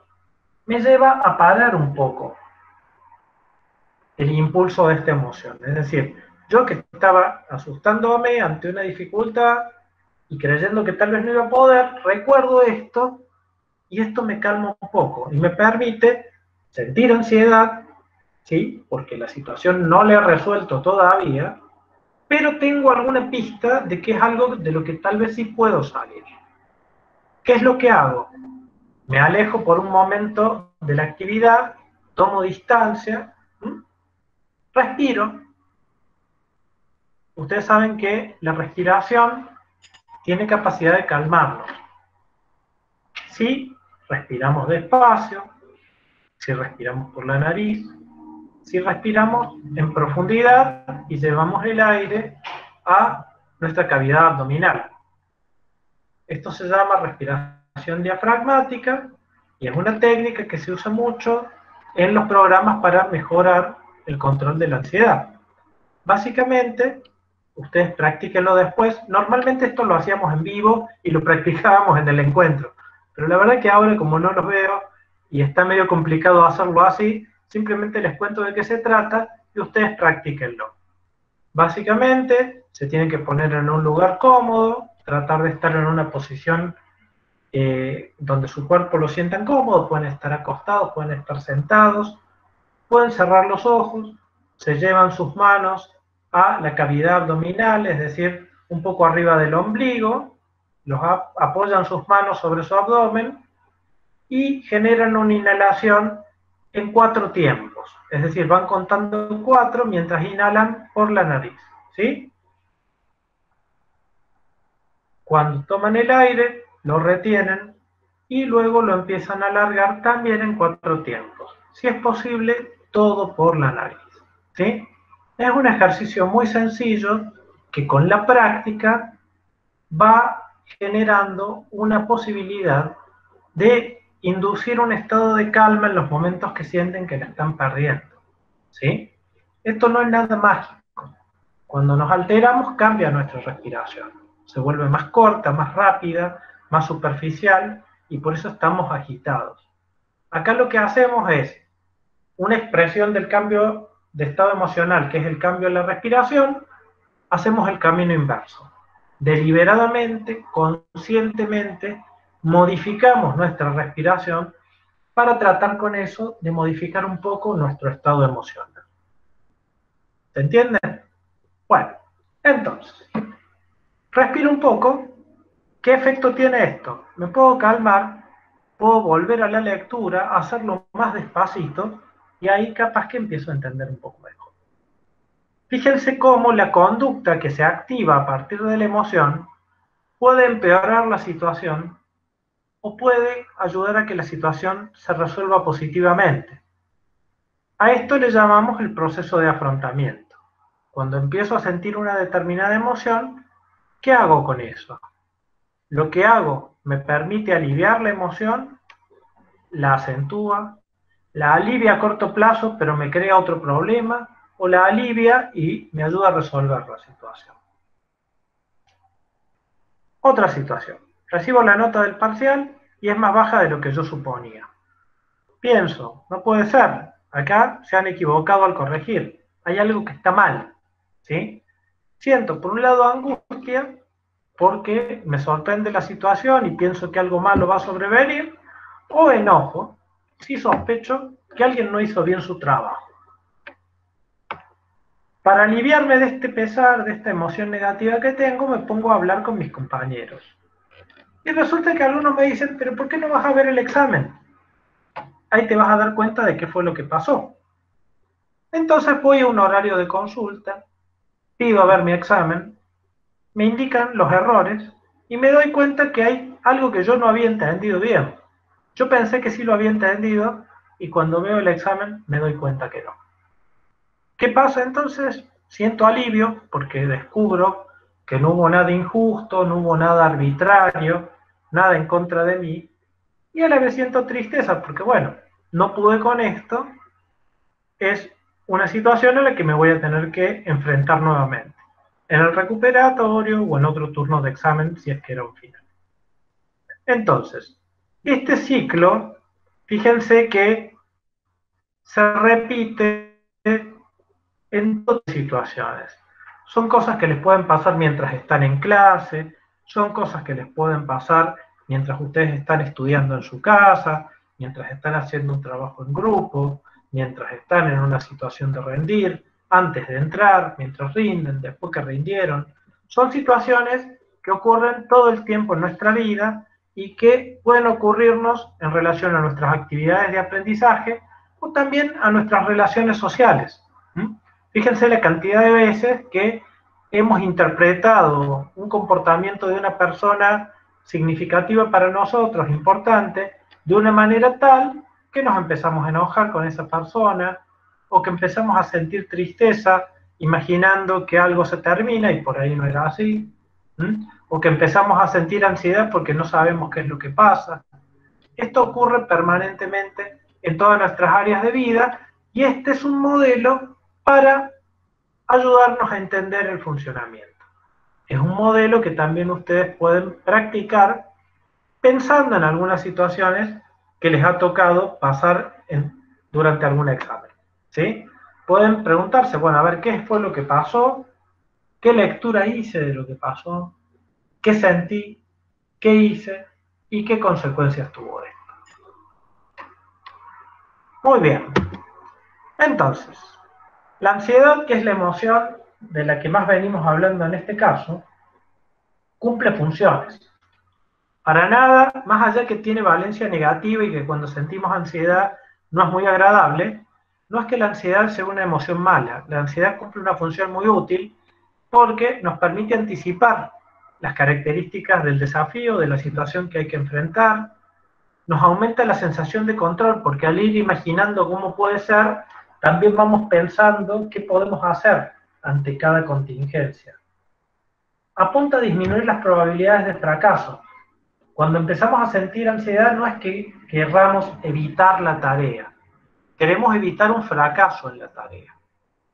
me lleva a parar un poco el impulso de esta emoción. Es decir, yo que estaba asustándome ante una dificultad y creyendo que tal vez no iba a poder, recuerdo esto y esto me calma un poco y me permite sentir ansiedad, ¿sí? Porque la situación no la he resuelto todavía, pero tengo alguna pista de que es algo de lo que tal vez sí puedo salir. ¿Qué es lo que hago? Me alejo por un momento de la actividad, tomo distancia, respiro. Ustedes saben que la respiración tiene capacidad de calmarnos. Si respiramos despacio, si respiramos por la nariz, si respiramos en profundidad y llevamos el aire a nuestra cavidad abdominal. Esto se llama respiración diafragmática y es una técnica que se usa mucho en los programas para mejorar el control de la ansiedad. Básicamente, ustedes practíquenlo después. Normalmente esto lo hacíamos en vivo y lo practicábamos en el encuentro. Pero la verdad que ahora, como no los veo y está medio complicado hacerlo así, simplemente les cuento de qué se trata y ustedes practíquenlo. Básicamente, se tienen que poner en un lugar cómodo, tratar de estar en una posición donde su cuerpo lo sientan cómodo, pueden estar acostados, pueden estar sentados, pueden cerrar los ojos, se llevan sus manos a la cavidad abdominal, es decir, un poco arriba del ombligo, apoyan sus manos sobre su abdomen y generan una inhalación en 4 tiempos. Es decir, van contando 4 mientras inhalan por la nariz, ¿sí? Cuando toman el aire, lo retienen y luego lo empiezan a alargar también en 4 tiempos. Si es posible, todo por la nariz, ¿sí? Es un ejercicio muy sencillo que con la práctica va generando una posibilidad de inducir un estado de calma en los momentos que sienten que la están perdiendo, ¿sí? Esto no es nada mágico. Cuando nos alteramos, cambia nuestra respiración. Se vuelve más corta, más rápida, más superficial, y por eso estamos agitados. Acá lo que hacemos es una expresión del cambio de estado emocional, que es el cambio en la respiración, hacemos el camino inverso. Deliberadamente, conscientemente, modificamos nuestra respiración para tratar con eso de modificar un poco nuestro estado emocional. ¿Se entiende? Bueno, entonces, respiro un poco. ¿Qué efecto tiene esto? Me puedo calmar, puedo volver a la lectura, hacerlo más despacito, y ahí capaz que empiezo a entender un poco mejor. Fíjense cómo la conducta que se activa a partir de la emoción puede empeorar la situación o puede ayudar a que la situación se resuelva positivamente. A esto le llamamos el proceso de afrontamiento. Cuando empiezo a sentir una determinada emoción, ¿qué hago con eso? Lo que hago me permite aliviar la emoción, la acentúa, la alivia a corto plazo, pero me crea otro problema, o la alivia y me ayuda a resolver la situación. Otra situación. Recibo la nota del parcial y es más baja de lo que yo suponía. Pienso, no puede ser, acá se han equivocado al corregir, hay algo que está mal, ¿sí? Siento, por un lado, angustia, porque me sorprende la situación y pienso que algo malo va a sobrevenir, o enojo, si sospecho que alguien no hizo bien su trabajo. Para aliviarme de este pesar, de esta emoción negativa que tengo, me pongo a hablar con mis compañeros. Y resulta que algunos me dicen, pero ¿por qué no vas a ver el examen? Ahí te vas a dar cuenta de qué fue lo que pasó. Entonces voy a un horario de consulta, pido a ver mi examen, me indican los errores y me doy cuenta que hay algo que yo no había entendido bien. Yo pensé que sí lo había entendido y cuando veo el examen me doy cuenta que no. ¿Qué pasa entonces? Siento alivio porque descubro que no hubo nada injusto, no hubo nada arbitrario, nada en contra de mí, y a la vez siento tristeza porque, bueno, no pude con esto, es una situación en la que me voy a tener que enfrentar nuevamente, en el recuperatorio o en otro turno de examen si es que era un final. Entonces, este ciclo, fíjense que se repite en todas las situaciones. Son cosas que les pueden pasar mientras están en clase, son cosas que les pueden pasar mientras ustedes están estudiando en su casa, mientras están haciendo un trabajo en grupo, mientras están en una situación de rendir, antes de entrar, mientras rinden, después que rindieron. Son situaciones que ocurren todo el tiempo en nuestra vida y que pueden ocurrirnos en relación a nuestras actividades de aprendizaje o también a nuestras relaciones sociales. Fíjense la cantidad de veces que hemos interpretado un comportamiento de una persona significativa para nosotros, importante, de una manera tal que nos empezamos a enojar con esa persona o que empezamos a sentir tristeza imaginando que algo se termina y por ahí no era así, o que empezamos a sentir ansiedad porque no sabemos qué es lo que pasa. Esto ocurre permanentemente en todas nuestras áreas de vida y este es un modelo para ayudarnos a entender el funcionamiento. Es un modelo que también ustedes pueden practicar pensando en algunas situaciones que les ha tocado pasar durante algún examen. ¿Sí? Pueden preguntarse, bueno, a ver, ¿qué fue lo que pasó? ¿Qué lectura hice de lo que pasó? ¿Qué sentí? ¿Qué hice? ¿Y qué consecuencias tuvo esto? Muy bien. Entonces, la ansiedad, que es la emoción de la que más venimos hablando en este caso, cumple funciones. Para nada, más allá que tiene valencia negativa y que cuando sentimos ansiedad no es muy agradable, no es que la ansiedad sea una emoción mala. La ansiedad cumple una función muy útil porque nos permite anticipar las características del desafío, de la situación que hay que enfrentar, nos aumenta la sensación de control porque al ir imaginando cómo puede ser, también vamos pensando qué podemos hacer ante cada contingencia. Apunta a disminuir las probabilidades de fracaso. Cuando empezamos a sentir ansiedad no es que querramos evitar la tarea, queremos evitar un fracaso en la tarea.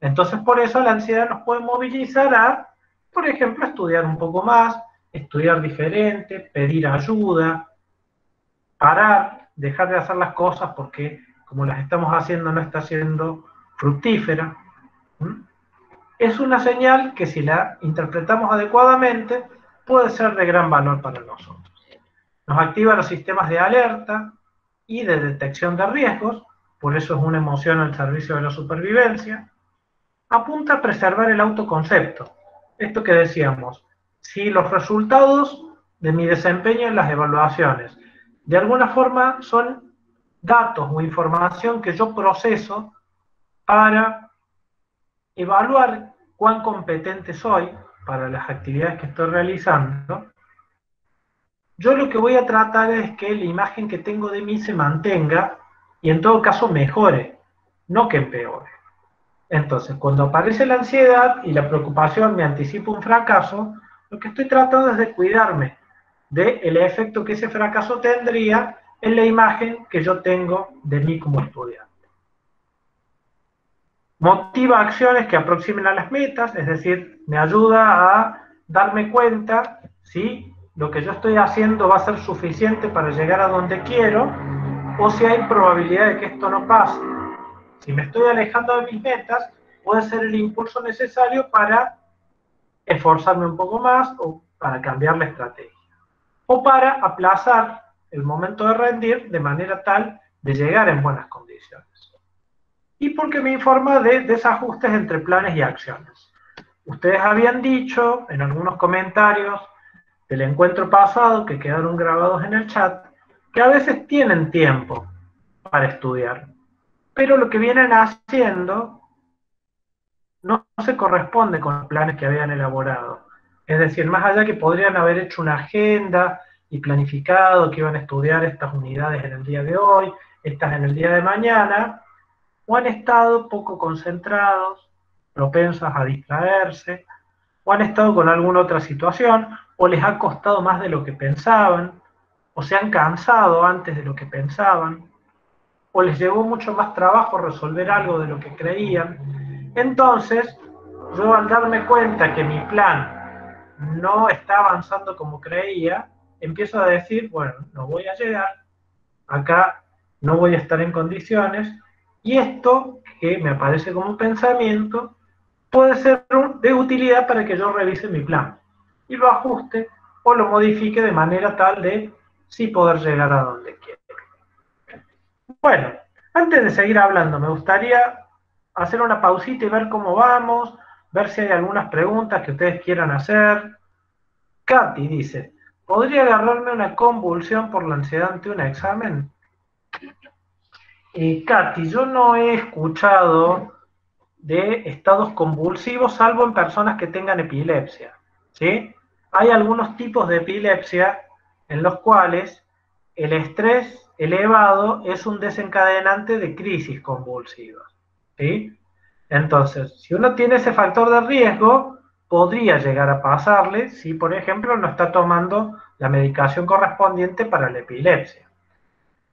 Entonces por eso la ansiedad nos puede movilizar a, por ejemplo, estudiar un poco más, estudiar diferente, pedir ayuda, parar, dejar de hacer las cosas porque como las estamos haciendo no está siendo fructífera. ¿Mm? Es una señal que si la interpretamos adecuadamente puede ser de gran valor para nosotros. Nos activa los sistemas de alerta y de detección de riesgos, por eso es una emoción al servicio de la supervivencia. Apunta a preservar el autoconcepto. Esto que decíamos, si los resultados de mi desempeño en las evaluaciones de alguna forma son datos o información que yo proceso para evaluar cuán competente soy para las actividades que estoy realizando, yo lo que voy a tratar es que la imagen que tengo de mí se mantenga y en todo caso mejore, no que empeore. Entonces, cuando aparece la ansiedad y la preocupación me anticipa un fracaso, lo que estoy tratando es de cuidarme del efecto que ese fracaso tendría en la imagen que yo tengo de mí como estudiante. Motiva acciones que aproximen a las metas, es decir, me ayuda a darme cuenta si lo que yo estoy haciendo va a ser suficiente para llegar a donde quiero o si hay probabilidad de que esto no pase. Si me estoy alejando de mis metas, puede ser el impulso necesario para esforzarme un poco más o para cambiar la estrategia. O para aplazar el momento de rendir de manera tal de llegar en buenas condiciones. Y porque me informa de desajustes entre planes y acciones. Ustedes habían dicho en algunos comentarios del encuentro pasado que quedaron grabados en el chat que a veces tienen tiempo para estudiar, pero lo que vienen haciendo no se corresponde con los planes que habían elaborado. Es decir, más allá que podrían haber hecho una agenda y planificado que iban a estudiar estas unidades en el día de hoy, estas en el día de mañana, o han estado poco concentrados, propensos a distraerse, o han estado con alguna otra situación, o les ha costado más de lo que pensaban, o se han cansado antes de lo que pensaban, o les llevó mucho más trabajo resolver algo de lo que creían. Entonces, yo al darme cuenta que mi plan no está avanzando como creía, empiezo a decir, bueno, no voy a llegar, acá no voy a estar en condiciones, y esto que me aparece como pensamiento puede ser de utilidad para que yo revise mi plan y lo ajuste o lo modifique de manera tal de sí poder llegar a donde quiero. Bueno, antes de seguir hablando, me gustaría hacer una pausita y ver cómo vamos, ver si hay algunas preguntas que ustedes quieran hacer. Katy dice, ¿podría agarrarme una convulsión por la ansiedad ante un examen? Katy, yo no he escuchado de estados convulsivos, salvo en personas que tengan epilepsia, ¿sí? Hay algunos tipos de epilepsia en los cuales el estrés elevado es un desencadenante de crisis convulsivas, ¿sí? Entonces, si uno tiene ese factor de riesgo, podría llegar a pasarle si, por ejemplo, no está tomando la medicación correspondiente para la epilepsia.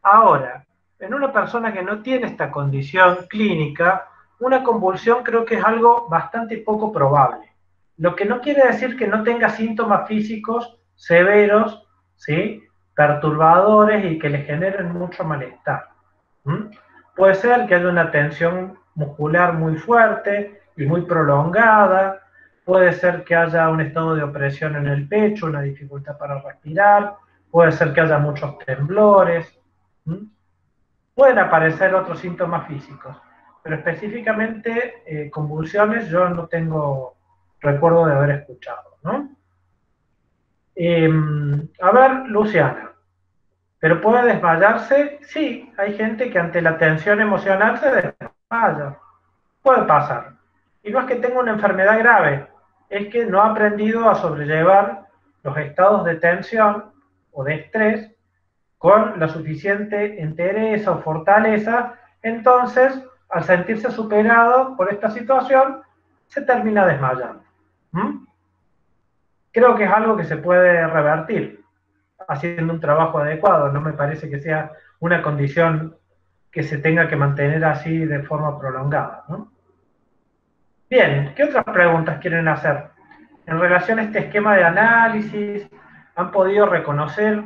Ahora, en una persona que no tiene esta condición clínica, una convulsión creo que es algo bastante poco probable. Lo que no quiere decir que no tenga síntomas físicos severos, ¿sí? Perturbadores y que le generen mucho malestar. ¿Mm? Puede ser que haya una tensión muscular muy fuerte y muy prolongada, puede ser que haya un estado de opresión en el pecho, una dificultad para respirar, puede ser que haya muchos temblores. ¿Mm? Pueden aparecer otros síntomas físicos, pero específicamente convulsiones yo no tengo recuerdo de haber escuchado, ¿no? A ver, Luciana, ¿pero puede desmayarse? Sí, hay gente que ante la tensión emocional se desmaya. Puede pasar. Y no es que tenga una enfermedad grave, es que no ha aprendido a sobrellevar los estados de tensión o de estrés con la suficiente entereza o fortaleza, entonces, al sentirse superado por esta situación, se termina desmayando. ¿Mm? Creo que es algo que se puede revertir haciendo un trabajo adecuado, no me parece que sea una condición que se tenga que mantener así de forma prolongada, ¿no? Bien, ¿qué otras preguntas quieren hacer? En relación a este esquema de análisis, ¿han podido reconocer,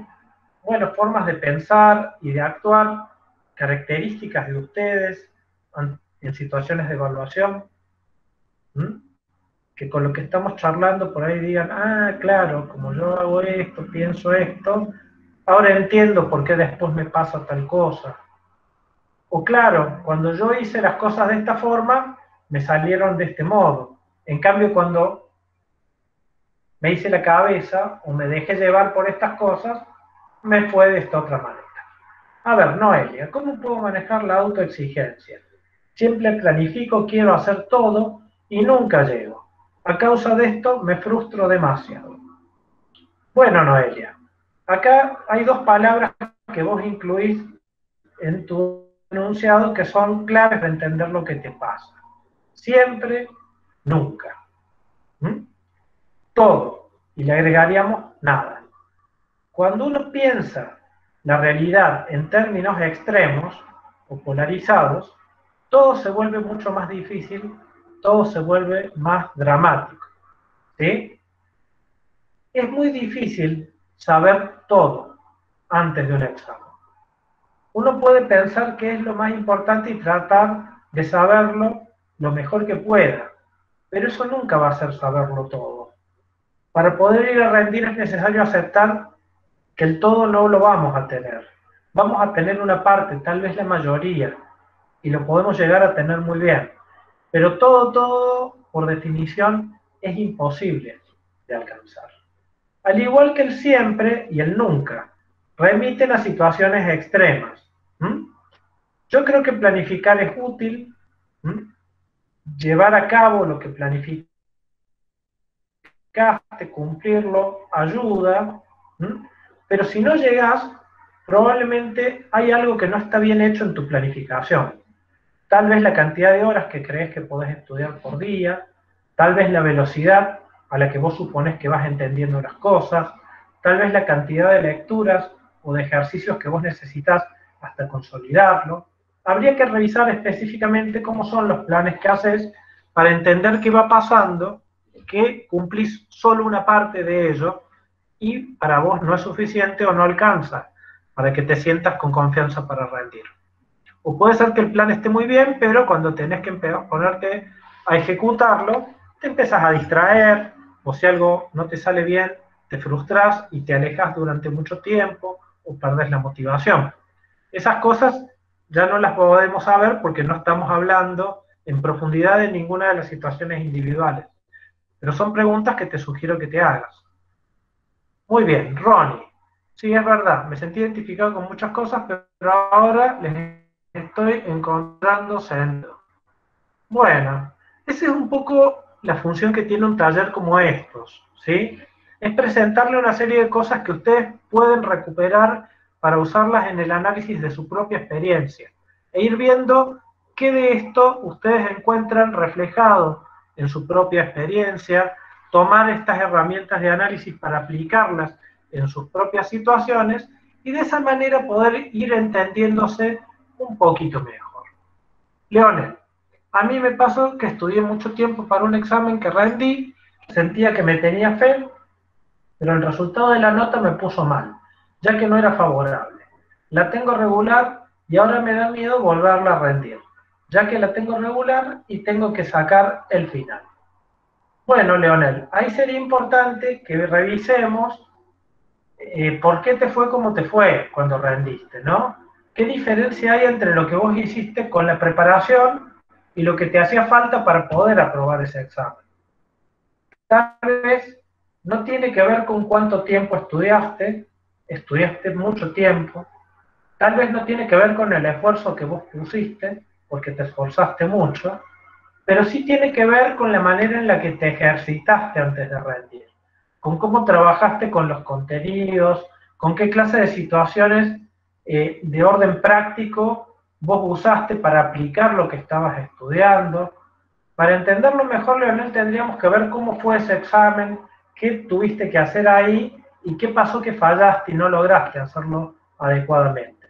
bueno, formas de pensar y de actuar, características de ustedes en situaciones de evaluación? ¿Mm? Que con lo que estamos charlando por ahí digan, ah, claro, como yo hago esto, pienso esto, ahora entiendo por qué después me pasa tal cosa. O claro, cuando yo hice las cosas de esta forma, me salieron de este modo. En cambio, cuando me hice la cabeza o me dejé llevar por estas cosas, me fue de esta otra manera. A ver, Noelia, ¿cómo puedo manejar la autoexigencia? Siempre planifico, quiero hacer todo y nunca llego. A causa de esto me frustro demasiado. Bueno, Noelia, acá hay dos palabras que vos incluís en tu enunciado que son claves de entender lo que te pasa. Siempre, nunca. ¿Mm? Todo. Y le agregaríamos nada. Cuando uno piensa la realidad en términos extremos o polarizados, todo se vuelve mucho más difícil, todo se vuelve más dramático. ¿Sí? Es muy difícil saber todo antes de un examen. Uno puede pensar que es lo más importante y tratar de saberlo lo mejor que pueda, pero eso nunca va a ser saberlo todo. Para poder ir a rendir es necesario aceptar que el todo no lo vamos a tener. Vamos a tener una parte, tal vez la mayoría, y lo podemos llegar a tener muy bien. Pero todo, por definición, es imposible de alcanzar. Al igual que el siempre y el nunca, remiten a situaciones extremas. ¿Mm? Yo creo que planificar es útil, ¿Mm? Llevar a cabo lo que planificaste, cumplirlo, ayuda, ¿Mm? Pero si no llegas, probablemente hay algo que no está bien hecho en tu planificación. Tal vez la cantidad de horas que crees que podés estudiar por día, tal vez la velocidad a la que vos suponés que vas entendiendo las cosas, tal vez la cantidad de lecturas o de ejercicios que vos necesitas hasta consolidarlo. Habría que revisar específicamente cómo son los planes que haces para entender qué va pasando, que cumplís solo una parte de ello y para vos no es suficiente o no alcanza para que te sientas con confianza para rendir. O puede ser que el plan esté muy bien, pero cuando tenés que ponerte a ejecutarlo, te empiezas a distraer, o si algo no te sale bien, te frustras y te alejas durante mucho tiempo, o perdés la motivación. Esas cosas ya no las podemos saber porque no estamos hablando en profundidad de ninguna de las situaciones individuales. Pero son preguntas que te sugiero que te hagas. Muy bien, Ronnie. Sí, es verdad, me sentí identificado con muchas cosas, pero ahora les estoy encontrando sentido. Bueno, esa es un poco la función que tiene un taller como estos, ¿sí? Es presentarle una serie de cosas que ustedes pueden recuperar para usarlas en el análisis de su propia experiencia e ir viendo qué de esto ustedes encuentran reflejado en su propia experiencia, tomar estas herramientas de análisis para aplicarlas en sus propias situaciones y de esa manera poder ir entendiéndose un poquito mejor. Leonel, a mí me pasó que estudié mucho tiempo para un examen que rendí, sentía que me tenía fe, pero el resultado de la nota me puso mal, ya que no era favorable. La tengo regular y ahora me da miedo volverla a rendir, ya que la tengo regular y tengo que sacar el final. Bueno, Leonel, ahí sería importante que revisemos por qué te fue como te fue cuando rendiste, ¿no? ¿Qué diferencia hay entre lo que vos hiciste con la preparación y lo que te hacía falta para poder aprobar ese examen? Tal vez no tiene que ver con cuánto tiempo estudiaste mucho tiempo, tal vez no tiene que ver con el esfuerzo que vos pusiste, porque te esforzaste mucho, pero sí tiene que ver con la manera en la que te ejercitaste antes de rendir, con cómo trabajaste con los contenidos, con qué clase de situaciones de orden práctico vos usaste para aplicar lo que estabas estudiando. Para entenderlo mejor, Leonel, tendríamos que ver cómo fue ese examen, qué tuviste que hacer ahí y qué pasó que fallaste y no lograste hacerlo adecuadamente.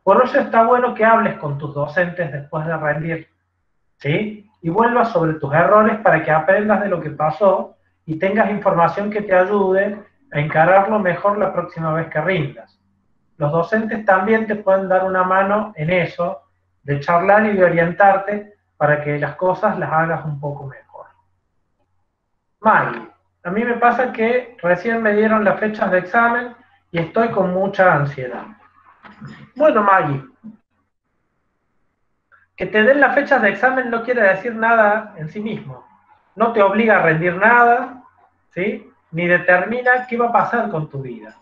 Por eso está bueno que hables con tus docentes después de rendir, ¿sí? Y vuelvas sobre tus errores para que aprendas de lo que pasó y tengas información que te ayude a encararlo mejor la próxima vez que rindas. Los docentes también te pueden dar una mano en eso, de charlar y de orientarte para que las cosas las hagas un poco mejor. Maggie, a mí me pasa que recién me dieron las fechas de examen y estoy con mucha ansiedad. Bueno, Maggie, que te den las fechas de examen no quiere decir nada en sí mismo. No te obliga a rendir nada, ¿sí? Ni determina qué va a pasar con tu vida.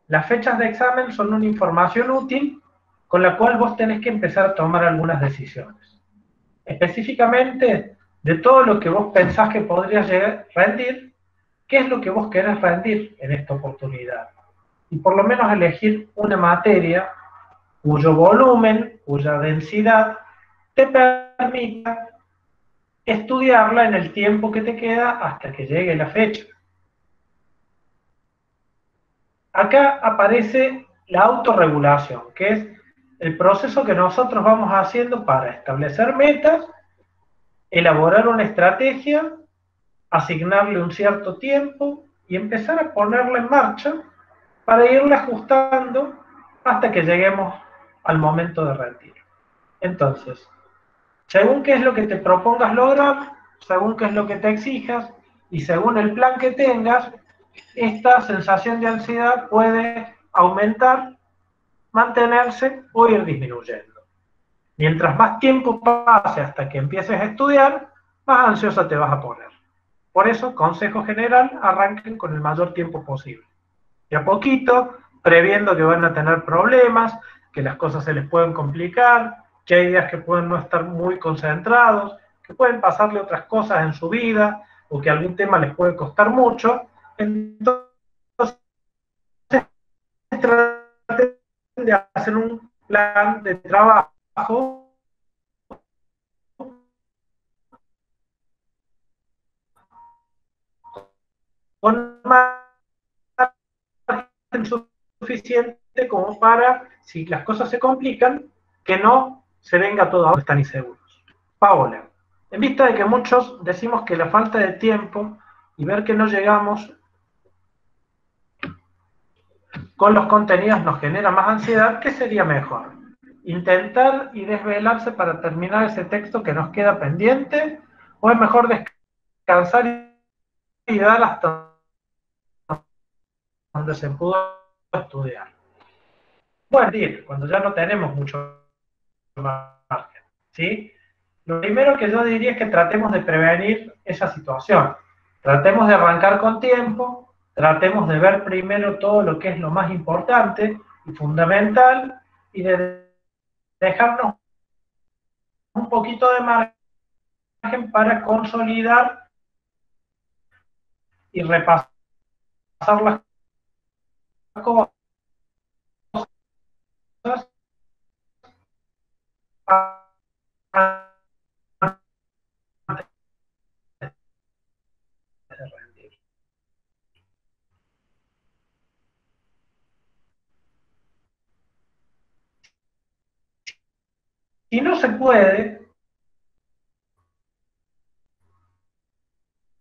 Las fechas de examen son una información útil con la cual vos tenés que empezar a tomar algunas decisiones. Específicamente, de todo lo que vos pensás que podrías llegar a rendir, ¿qué es lo que vos querés rendir en esta oportunidad? Y por lo menos elegir una materia cuyo volumen, cuya densidad te permita estudiarla en el tiempo que te queda hasta que llegue la fecha. Acá aparece la autorregulación, que es el proceso que nosotros vamos haciendo para establecer metas, elaborar una estrategia, asignarle un cierto tiempo y empezar a ponerla en marcha para irla ajustando hasta que lleguemos al momento de rendir. Entonces, según qué es lo que te propongas lograr, según qué es lo que te exijas y según el plan que tengas, esta sensación de ansiedad puede aumentar, mantenerse o ir disminuyendo. Mientras más tiempo pase hasta que empieces a estudiar, más ansiosa te vas a poner. Por eso, consejo general, arranquen con el mayor tiempo posible. Y a poquito, previendo que van a tener problemas, que las cosas se les pueden complicar, que hay días que pueden no estar muy concentrados, que pueden pasarle otras cosas en su vida, o que algún tema les puede costar mucho. Entonces, traten de hacer un plan de trabajo con margen suficiente como para, si las cosas se complican, que no se venga todo ahora, están inseguros. Paola, en vista de que muchos decimos que la falta de tiempo y ver que no llegamos con los contenidos nos genera más ansiedad, ¿qué sería mejor? ¿Intentar y desvelarse para terminar ese texto que nos queda pendiente? ¿O es mejor descansar y dar hasta donde se pudo estudiar? Bueno, cuando ya no tenemos mucho margen, ¿sí? Lo primero que yo diría es que tratemos de prevenir esa situación. Tratemos de arrancar con tiempo, tratemos de ver primero todo lo que es lo más importante y fundamental y de dejarnos un poquito de margen para consolidar y repasar las cosas de rendir. Si no se puede,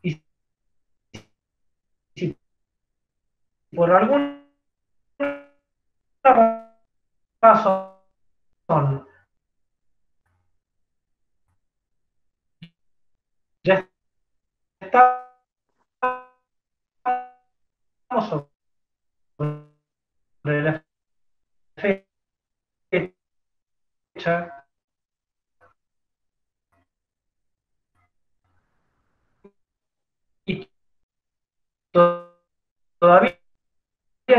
y si por alguna razón ya estamos sobre la fecha y todavía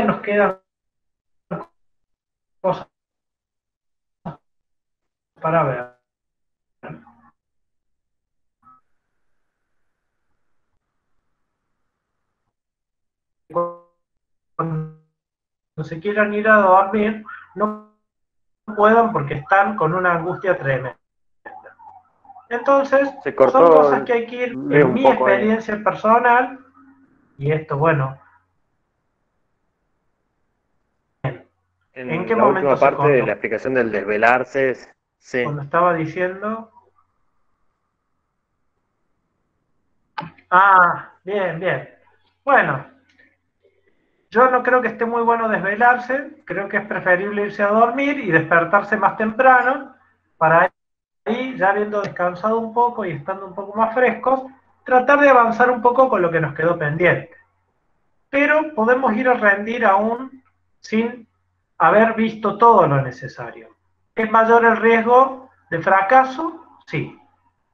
nos quedan cosas para ver. Cuando se quieran ir a dormir, no puedan porque están con una angustia tremenda. Entonces, Se son cortó cosas que hay que ir, en un mi poco ahí. experiencia personal, y esto, bueno, ¿en qué En la momento última se parte de la cortó? explicación del desvelarse, sí. Cuando estaba diciendo, ah, bien, bien. Bueno, yo no creo que esté muy bueno desvelarse, creo que es preferible irse a dormir y despertarse más temprano para ahí, ya habiendo descansado un poco y estando un poco más frescos, tratar de avanzar un poco con lo que nos quedó pendiente. Pero podemos ir a rendir aún sin haber visto todo lo necesario. ¿Es mayor el riesgo de fracaso? Sí,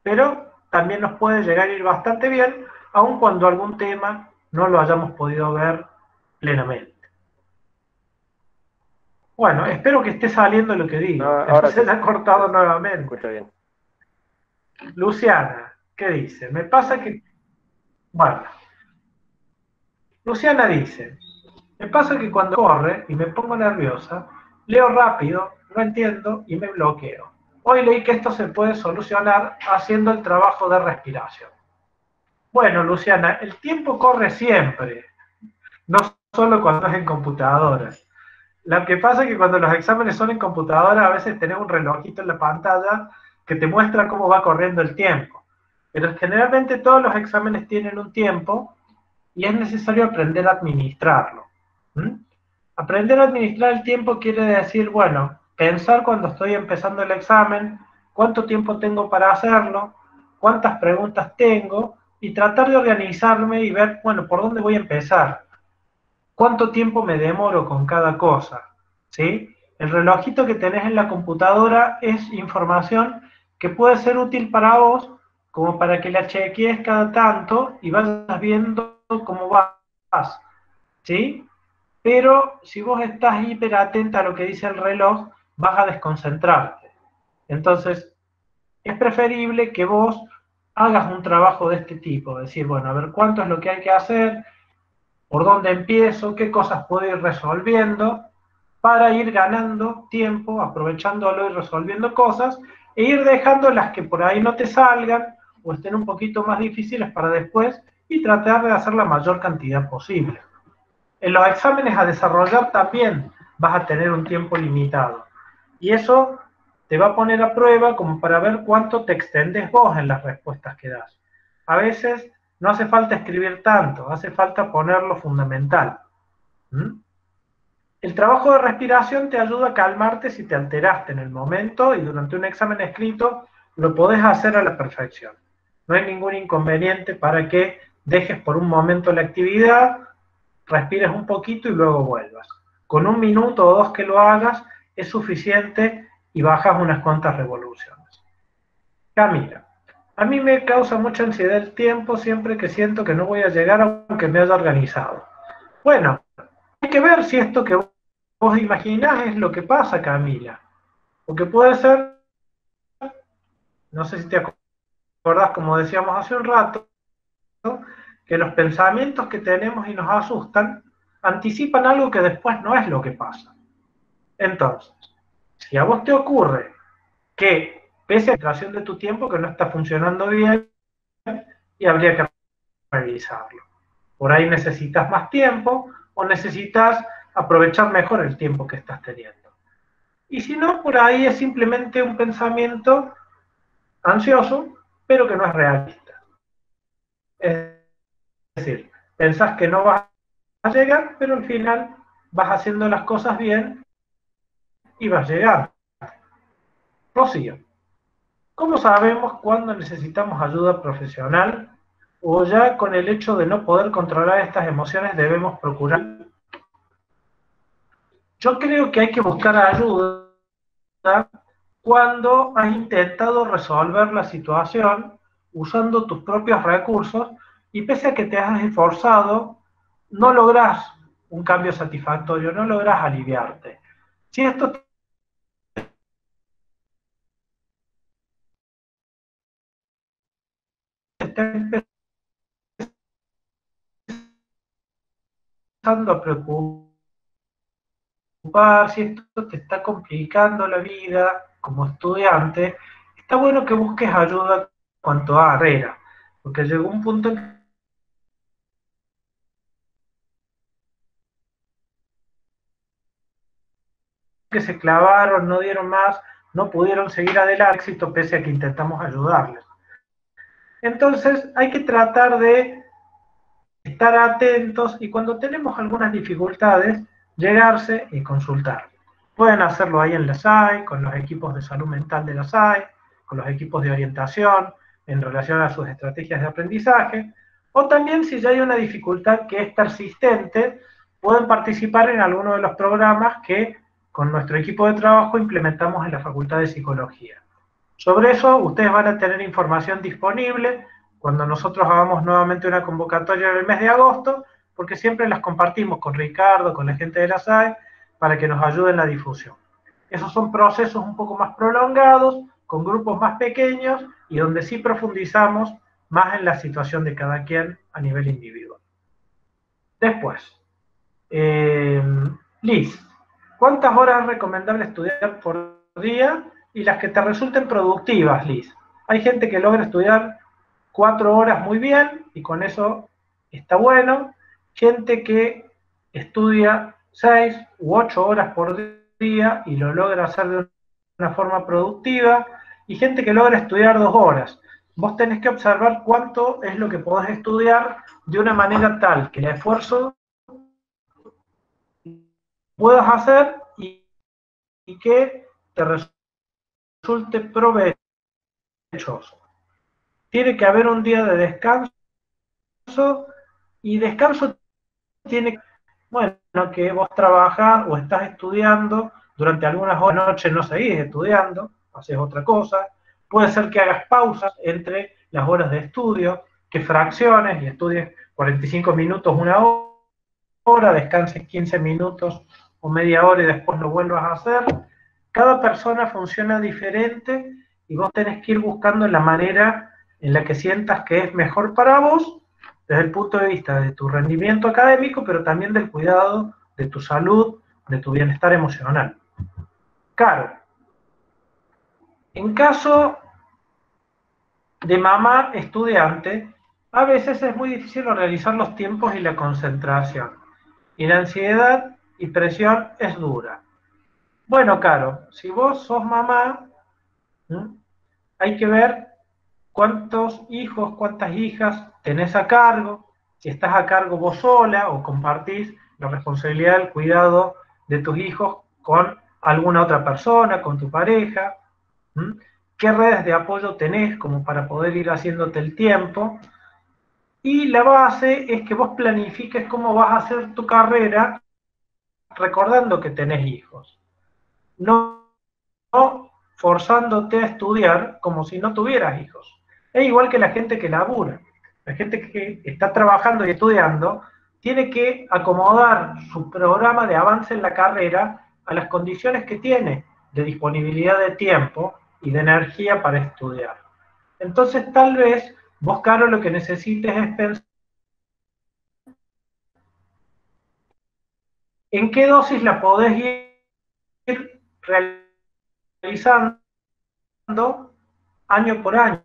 pero también nos puede llegar a ir bastante bien, aun cuando algún tema no lo hayamos podido ver plenamente. Bueno, espero que esté saliendo lo que No, digo, que no ahora se sí, haya cortado se nuevamente. escucha bien. Luciana, ¿qué dice? Me pasa que... Bueno, Luciana dice, me pasa que cuando corre y me pongo nerviosa, leo rápido, no entiendo y me bloqueo. Hoy leí que esto se puede solucionar haciendo el trabajo de respiración. Bueno, Luciana, el tiempo corre siempre, no solo cuando es en computadora. Lo que pasa es que cuando los exámenes son en computadora, a veces tenés un relojito en la pantalla que te muestra cómo va corriendo el tiempo. Pero generalmente todos los exámenes tienen un tiempo y es necesario aprender a administrarlo. ¿Mm? Aprender a administrar el tiempo quiere decir, bueno, pensar cuando estoy empezando el examen, cuánto tiempo tengo para hacerlo, cuántas preguntas tengo, y tratar de organizarme y ver, bueno, por dónde voy a empezar, cuánto tiempo me demoro con cada cosa, ¿sí? El relojito que tenés en la computadora es información que puede ser útil para vos, como para que la chequees cada tanto y vayas viendo cómo vas, ¿sí? Pero si vos estás hiper atenta a lo que dice el reloj, vas a desconcentrarte. Entonces, es preferible que vos hagas un trabajo de este tipo, decir, bueno, a ver cuánto es lo que hay que hacer, por dónde empiezo, qué cosas puedo ir resolviendo, para ir ganando tiempo, aprovechándolo y resolviendo cosas, e ir dejando las que por ahí no te salgan o estén un poquito más difíciles para después y tratar de hacer la mayor cantidad posible. En los exámenes a desarrollar también vas a tener un tiempo limitado. Y eso te va a poner a prueba como para ver cuánto te extendes vos en las respuestas que das. A veces no hace falta escribir tanto, hace falta poner lo fundamental. ¿Mm? El trabajo de respiración te ayuda a calmarte si te alteraste en el momento y durante un examen escrito lo podés hacer a la perfección. No hay ningún inconveniente para que dejes por un momento la actividad, respires un poquito y luego vuelvas. Con 1 minuto o 2 que lo hagas es suficiente y bajas unas cuantas revoluciones. Camila, a mí me causa mucha ansiedad el tiempo siempre que siento que no voy a llegar aunque me haya organizado. Bueno, hay que ver si esto que vos imaginás es lo que pasa, Camila. Porque puede ser, no sé si te acordás, como decíamos hace un rato, que los pensamientos que tenemos y nos asustan anticipan algo que después no es lo que pasa. Entonces, si a vos te ocurre que pese a la administración de tu tiempo que no está funcionando bien y habría que revisarlo. Por ahí necesitas más tiempo o necesitas aprovechar mejor el tiempo que estás teniendo. Y si no, por ahí es simplemente un pensamiento ansioso, pero que no es realista. Es decir, pensás que no vas a llegar, pero al final vas haciendo las cosas bien y vas a llegar. Rocío, ¿cómo sabemos cuándo necesitamos ayuda profesional o ya con el hecho de no poder controlar estas emociones debemos procurar? Yo creo que hay que buscar ayuda cuando has intentado resolver la situación usando tus propios recursos y pese a que te has esforzado, no logras un cambio satisfactorio, no logras aliviarte. Si esto te está empezando a preocupar, si esto te está complicando la vida como estudiante, está bueno que busques ayuda cuanto a carrera, porque llegó un punto en que se clavaron, no dieron más, no pudieron seguir adelante, éxito pese a que intentamos ayudarles. Entonces hay que tratar de estar atentos y cuando tenemos algunas dificultades, llegarse y consultar. Pueden hacerlo ahí en la SAE, con los equipos de salud mental de la SAE, con los equipos de orientación, en relación a sus estrategias de aprendizaje, o también si ya hay una dificultad que es persistente, pueden participar en alguno de los programas que con nuestro equipo de trabajo implementamos en la Facultad de Psicología. Sobre eso ustedes van a tener información disponible cuando nosotros hagamos nuevamente una convocatoria en el mes de agosto, porque siempre las compartimos con Ricardo, con la gente de la SAE, para que nos ayude en la difusión. Esos son procesos un poco más prolongados, con grupos más pequeños y donde sí profundizamos más en la situación de cada quien a nivel individual. Después, Liz, ¿cuántas horas es recomendable estudiar por día y las que te resulten productivas, Liz? Hay gente que logra estudiar 4 horas muy bien y con eso está bueno. Gente que estudia 6 u 8 horas por día y lo logra hacer de una forma productiva, y gente que logra estudiar 2 horas. Vos tenés que observar cuánto es lo que podés estudiar de una manera tal que el esfuerzo puedas hacer y que te resulte provechoso. Tiene que haber un día de descanso, y descanso tiene, bueno, que vos trabajás o estás estudiando, durante algunas horas de la noche no seguís estudiando, haces otra cosa, puede ser que hagas pausas entre las horas de estudio, que fracciones y estudies 45 minutos, una hora, descanses 15 minutos o media hora y después lo vuelvas a hacer. Cada persona funciona diferente y vos tenés que ir buscando la manera en la que sientas que es mejor para vos, desde el punto de vista de tu rendimiento académico, pero también del cuidado de tu salud, de tu bienestar emocional. Caro, en caso de mamá estudiante, a veces es muy difícil organizar los tiempos y la concentración, y la ansiedad y presión es dura. Bueno, Caro, si vos sos mamá, hay que ver cuántos hijos, cuántas hijas tenés a cargo, si estás a cargo vos sola o compartís la responsabilidad del cuidado de tus hijos con alguna otra persona, con tu pareja, qué redes de apoyo tenés como para poder ir haciéndote el tiempo, y la base es que vos planifiques cómo vas a hacer tu carrera recordando que tenés hijos, no forzándote a estudiar como si no tuvieras hijos. Es igual que la gente que labura. La gente que está trabajando y estudiando tiene que acomodar su programa de avance en la carrera a las condiciones que tiene de disponibilidad de tiempo y de energía para estudiar. Entonces, tal vez vos, Caro, lo que necesites es pensar en qué dosis la podés ir realizando año por año.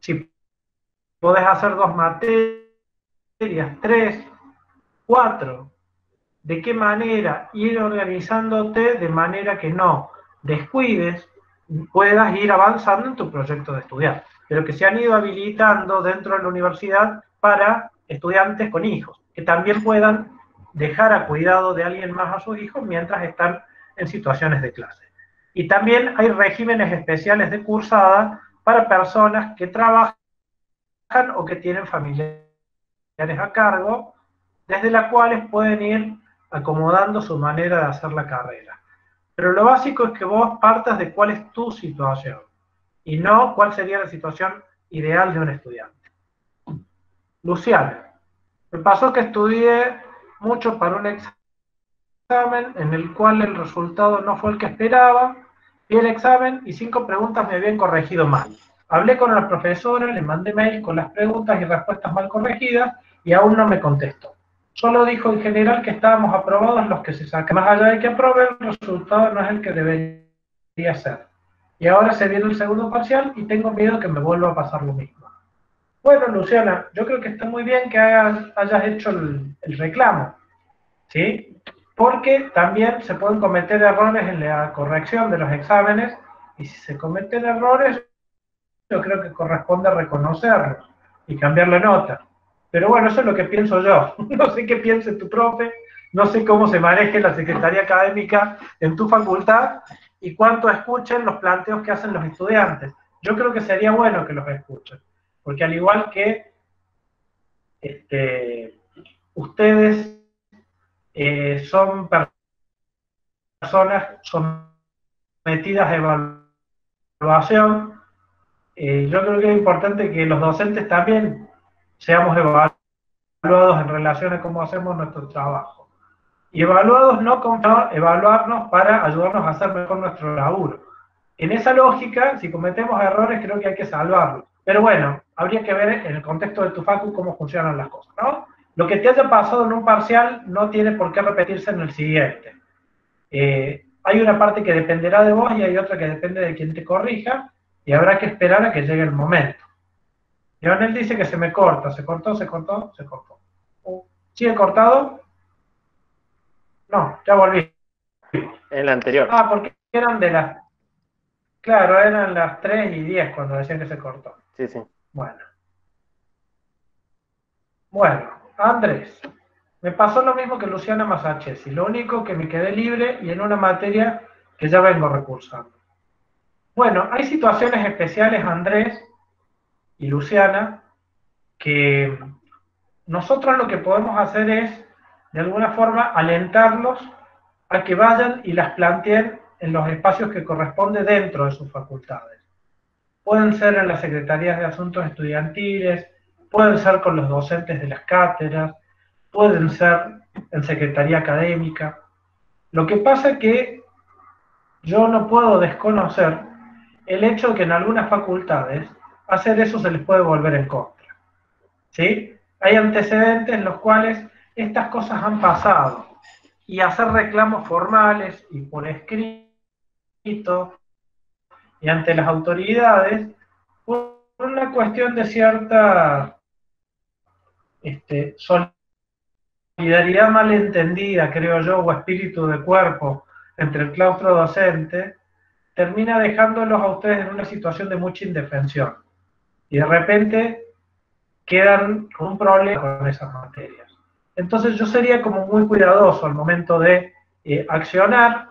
Si podés hacer 2 materias, 3, 4, ¿de qué manera ir organizándote de manera que no descuides, puedas ir avanzando en tu proyecto de estudiar? Pero que se han ido habilitando dentro de la universidad para estudiantes con hijos, que también puedan dejar a cuidado de alguien más a sus hijos mientras están en situaciones de clase. Y también hay regímenes especiales de cursada para personas que trabajan o que tienen familiares a cargo, desde las cuales pueden ir acomodando su manera de hacer la carrera. Pero lo básico es que vos partas de cuál es tu situación y no cuál sería la situación ideal de un estudiante. Luciana, me pasó que estudié mucho para un examen en el cual el resultado no fue el que esperaba, vi el examen y 5 preguntas me habían corregido mal. Hablé con la profesora, le mandé mail con las preguntas y respuestas mal corregidas y aún no me contestó. Solo dijo en general que estábamos aprobados los que se sacan. Más allá de que apruebe, el resultado no es el que debería ser. Y ahora se viene el segundo parcial y tengo miedo que me vuelva a pasar lo mismo. Bueno, Luciana, yo creo que está muy bien que hayas hecho el reclamo, ¿sí? Porque también se pueden cometer errores en la corrección de los exámenes, y si se cometen errores, yo creo que corresponde reconocerlos y cambiar la nota. Pero bueno, eso es lo que pienso yo. No sé qué piense tu profe, no sé cómo se maneje la secretaría académica en tu facultad y cuánto escuchen los planteos que hacen los estudiantes. yo creo que sería bueno que los escuchen, porque al igual que ustedes son personas sometidas a evaluación, yo creo que es importante que los docentes también seamos evaluados en relación a cómo hacemos nuestro trabajo. Y evaluados no con evaluarnos para ayudarnos a hacer mejor nuestro laburo. En esa lógica, si cometemos errores, creo que hay que salvarlos. Pero bueno, habría que ver en el contexto de tu facu cómo funcionan las cosas, ¿no? Lo que te haya pasado en un parcial no tiene por qué repetirse en el siguiente. Hay una parte que dependerá de vos y hay otra que depende de quien te corrija, y habrá que esperar a que llegue el momento. Leonel dice que se me corta, se cortó. ¿Sigue cortado? No, ya volví. En la anterior. Ah, porque eran de las... Claro, eran las 3:10 cuando decían que se cortó. Sí, sí. Bueno, Andrés, me pasó lo mismo que Luciana Masachesi, lo único que me quedé libre y en una materia que ya vengo recursando. Bueno, hay situaciones especiales, Andrés y Luciana, que nosotros lo que podemos hacer es, de alguna forma, alentarlos a que vayan y las planteen en los espacios que corresponden dentro de sus facultades. Pueden ser en las secretarías de asuntos estudiantiles, pueden ser con los docentes de las cátedras, pueden ser en secretaría académica. Lo que pasa es que yo no puedo desconocer el hecho de que en algunas facultades hacer eso se les puede volver en contra. ¿Sí? Hay antecedentes en los cuales estas cosas han pasado y hacer reclamos formales y por escrito y ante las autoridades por una cuestión de cierta solidaridad malentendida, creo yo, o espíritu de cuerpo entre el claustro docente, termina dejándolos a ustedes en una situación de mucha indefensión. Y de repente quedan con un problema con esas materias. Entonces yo sería como muy cuidadoso al momento de accionar.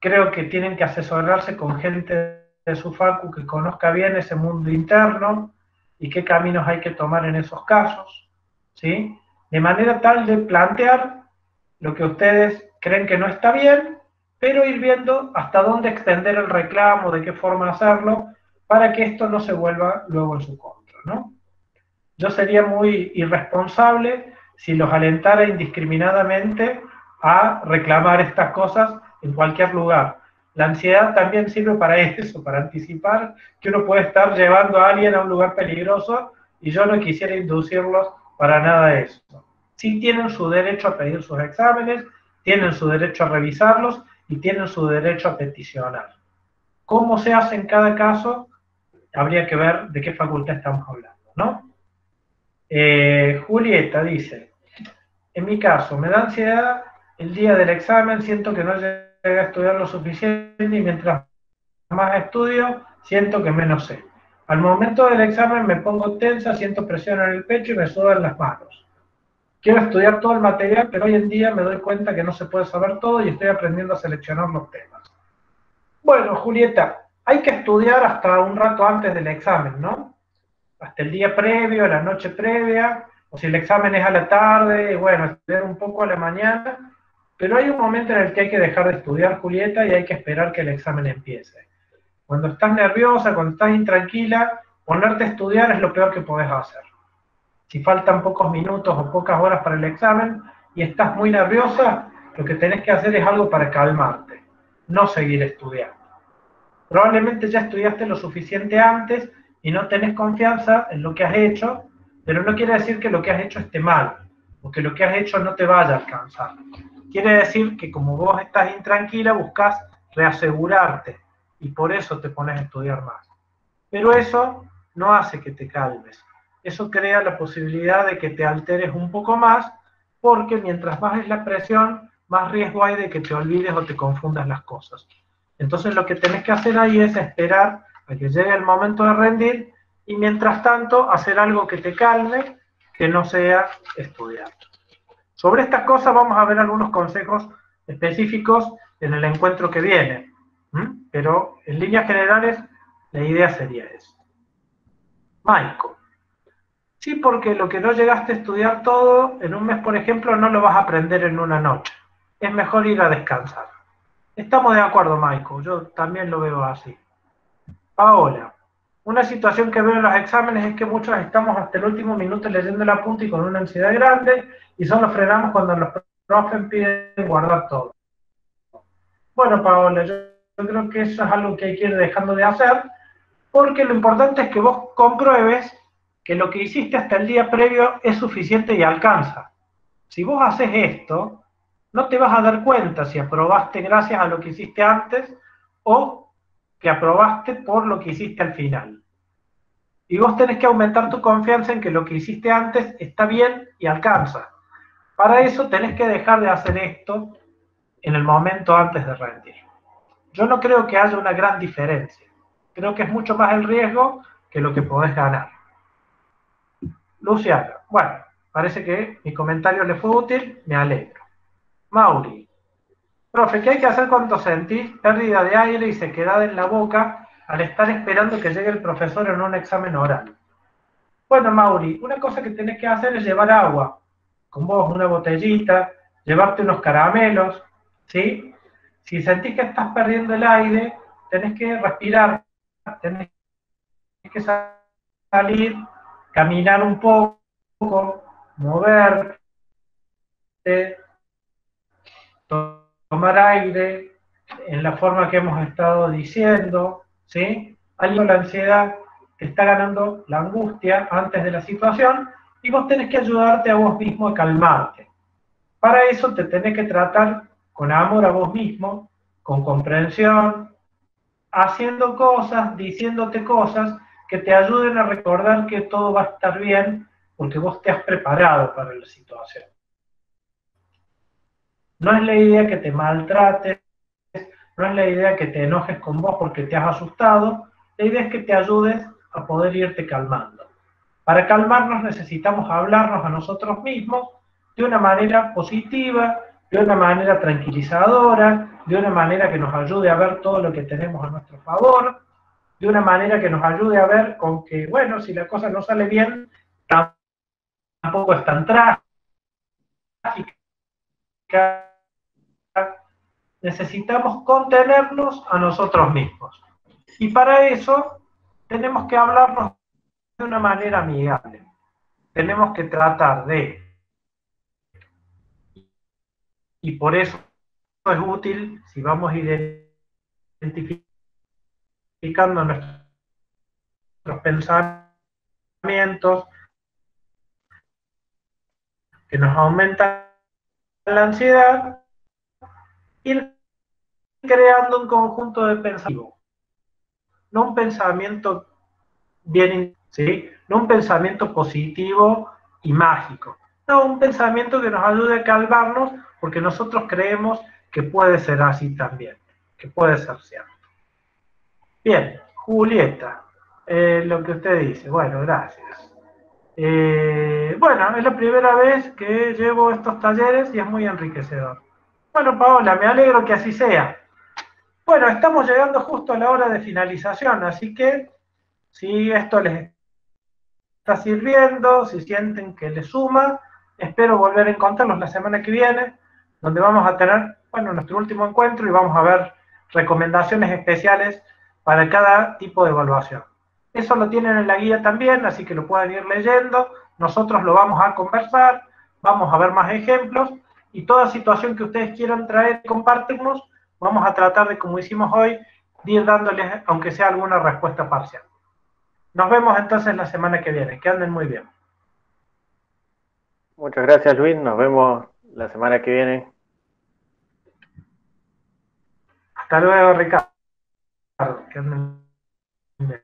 Creo que tienen que asesorarse con gente de su facu que conozca bien ese mundo interno y qué caminos hay que tomar en esos casos, ¿sí? De manera tal de plantear lo que ustedes creen que no está bien, pero ir viendo hasta dónde extender el reclamo, de qué forma hacerlo, para que esto no se vuelva luego en su contra, ¿no? Yo sería muy irresponsable si los alentara indiscriminadamente a reclamar estas cosas en cualquier lugar. La ansiedad también sirve para eso, para anticipar que uno puede estar llevando a alguien a un lugar peligroso y yo no quisiera inducirlos para nada de eso. Sí tienen su derecho a pedir sus exámenes, tienen su derecho a revisarlos y tienen su derecho a peticionar. ¿Cómo se hace en cada caso? Habría que ver de qué facultad estamos hablando, ¿no? Julieta dice, en mi caso, me da ansiedad el día del examen, siento que no llegué a estudiar lo suficiente y mientras más estudio, siento que menos sé. Al momento del examen me pongo tensa, siento presión en el pecho y me sudan las manos. Quiero estudiar todo el material, pero hoy en día me doy cuenta que no se puede saber todo y estoy aprendiendo a seleccionar los temas. Bueno, Julieta, hay que estudiar hasta un rato antes del examen, ¿no? Hasta el día previo, la noche previa, o si el examen es a la tarde, bueno, estudiar un poco a la mañana, pero hay un momento en el que hay que dejar de estudiar, Julieta, y hay que esperar que el examen empiece. Cuando estás nerviosa, cuando estás intranquila, ponerte a estudiar es lo peor que podés hacer. Si faltan pocos minutos o pocas horas para el examen y estás muy nerviosa, lo que tenés que hacer es algo para calmarte, no seguir estudiando. Probablemente ya estudiaste lo suficiente antes y no tenés confianza en lo que has hecho, pero no quiere decir que lo que has hecho esté mal, o que lo que has hecho no te vaya a alcanzar. Quiere decir que como vos estás intranquila, buscas reasegurarte, y por eso te pones a estudiar más. Pero eso no hace que te calmes. Eso crea la posibilidad de que te alteres un poco más, porque mientras más es la presión, más riesgo hay de que te olvides o te confundas las cosas. Entonces lo que tenés que hacer ahí es esperar a que llegue el momento de rendir y mientras tanto hacer algo que te calme, que no sea estudiar. Sobre estas cosas vamos a ver algunos consejos específicos en el encuentro que viene, pero en líneas generales La idea sería eso. Michael. Sí, porque lo que no llegaste a estudiar todo, en un mes, por ejemplo, no lo vas a aprender en una noche. Es mejor ir a descansar. Estamos de acuerdo, Michael. Yo también lo veo así. Paola. Una situación que veo en los exámenes es que muchos estamos hasta el último minuto leyendo el apunte y con una ansiedad grande y solo frenamos cuando los profes piden guardar todo. Bueno, Paola, yo creo que eso es algo que hay que ir dejando de hacer, porque lo importante es que vos compruebes que lo que hiciste hasta el día previo es suficiente y alcanza. Si vos haces esto, no te vas a dar cuenta si aprobaste gracias a lo que hiciste antes o que aprobaste por lo que hiciste al final. Y vos tenés que aumentar tu confianza en que lo que hiciste antes está bien y alcanza. Para eso tenés que dejar de hacer esto en el momento antes de rendir. Yo no creo que haya una gran diferencia. Creo que es mucho más el riesgo que lo que podés ganar. Luciana, bueno, parece que mi comentario le fue útil, me alegro. Mauri, profe, ¿qué hay que hacer cuando sentís pérdida de aire y sequedad en la boca al estar esperando que llegue el profesor en un examen oral? Bueno, Mauri, una cosa que tenés que hacer es llevar agua, con vos una botellita, llevarte unos caramelos, ¿sí? Si sentís que estás perdiendo el aire, tenés que respirar, tenés que salir, caminar un poco, moverte, tomar aire en la forma que hemos estado diciendo, ¿sí? Algo la ansiedad, te está ganando la angustia antes de la situación y vos tenés que ayudarte a vos mismo a calmarte. Para eso te tenés que tratar con amor a vos mismo, con comprensión, haciendo cosas, diciéndote cosas que te ayuden a recordar que todo va a estar bien porque vos te has preparado para la situación. No es la idea que te maltrates, no es la idea que te enojes con vos porque te has asustado, la idea es que te ayudes a poder irte calmando. Para calmarnos necesitamos hablarnos a nosotros mismos de una manera positiva, de una manera tranquilizadora, de una manera que nos ayude a ver todo lo que tenemos a nuestro favor, de una manera que nos ayude a ver con que, bueno, si la cosa no sale bien, tampoco es tan trágica. Necesitamos contenernos a nosotros mismos. Y para eso tenemos que hablarnos de una manera amigable. Tenemos que tratar de, y por eso es útil si vamos identificando nuestros pensamientos que nos aumentan la ansiedad, ir creando un conjunto de pensamientos, no un pensamiento bien, ¿sí? No un pensamiento positivo y mágico, no, un pensamiento que nos ayude a calmarnos porque nosotros creemos que puede ser así también, que puede ser cierto. Bien, Julieta, lo que usted dice, bueno, gracias. Bueno, es la primera vez que llevo estos talleres y es muy enriquecedor. Bueno, Paola, me alegro que así sea. Bueno, estamos llegando justo a la hora de finalización, así que si esto les está sirviendo, si sienten que les suma, espero volver a encontrarlos la semana que viene, donde vamos a tener, bueno, nuestro último encuentro y vamos a ver recomendaciones especiales para cada tipo de evaluación. Eso lo tienen en la guía también, así que lo pueden ir leyendo. Nosotros lo vamos a conversar, vamos a ver más ejemplos y toda situación que ustedes quieran traer y compartirnos, vamos a tratar de, como hicimos hoy, de ir dándoles, aunque sea alguna respuesta parcial. Nos vemos entonces la semana que viene. Que anden muy bien. Muchas gracias, Luis. Nos vemos la semana que viene. Hasta luego, Ricardo. Que anden bien.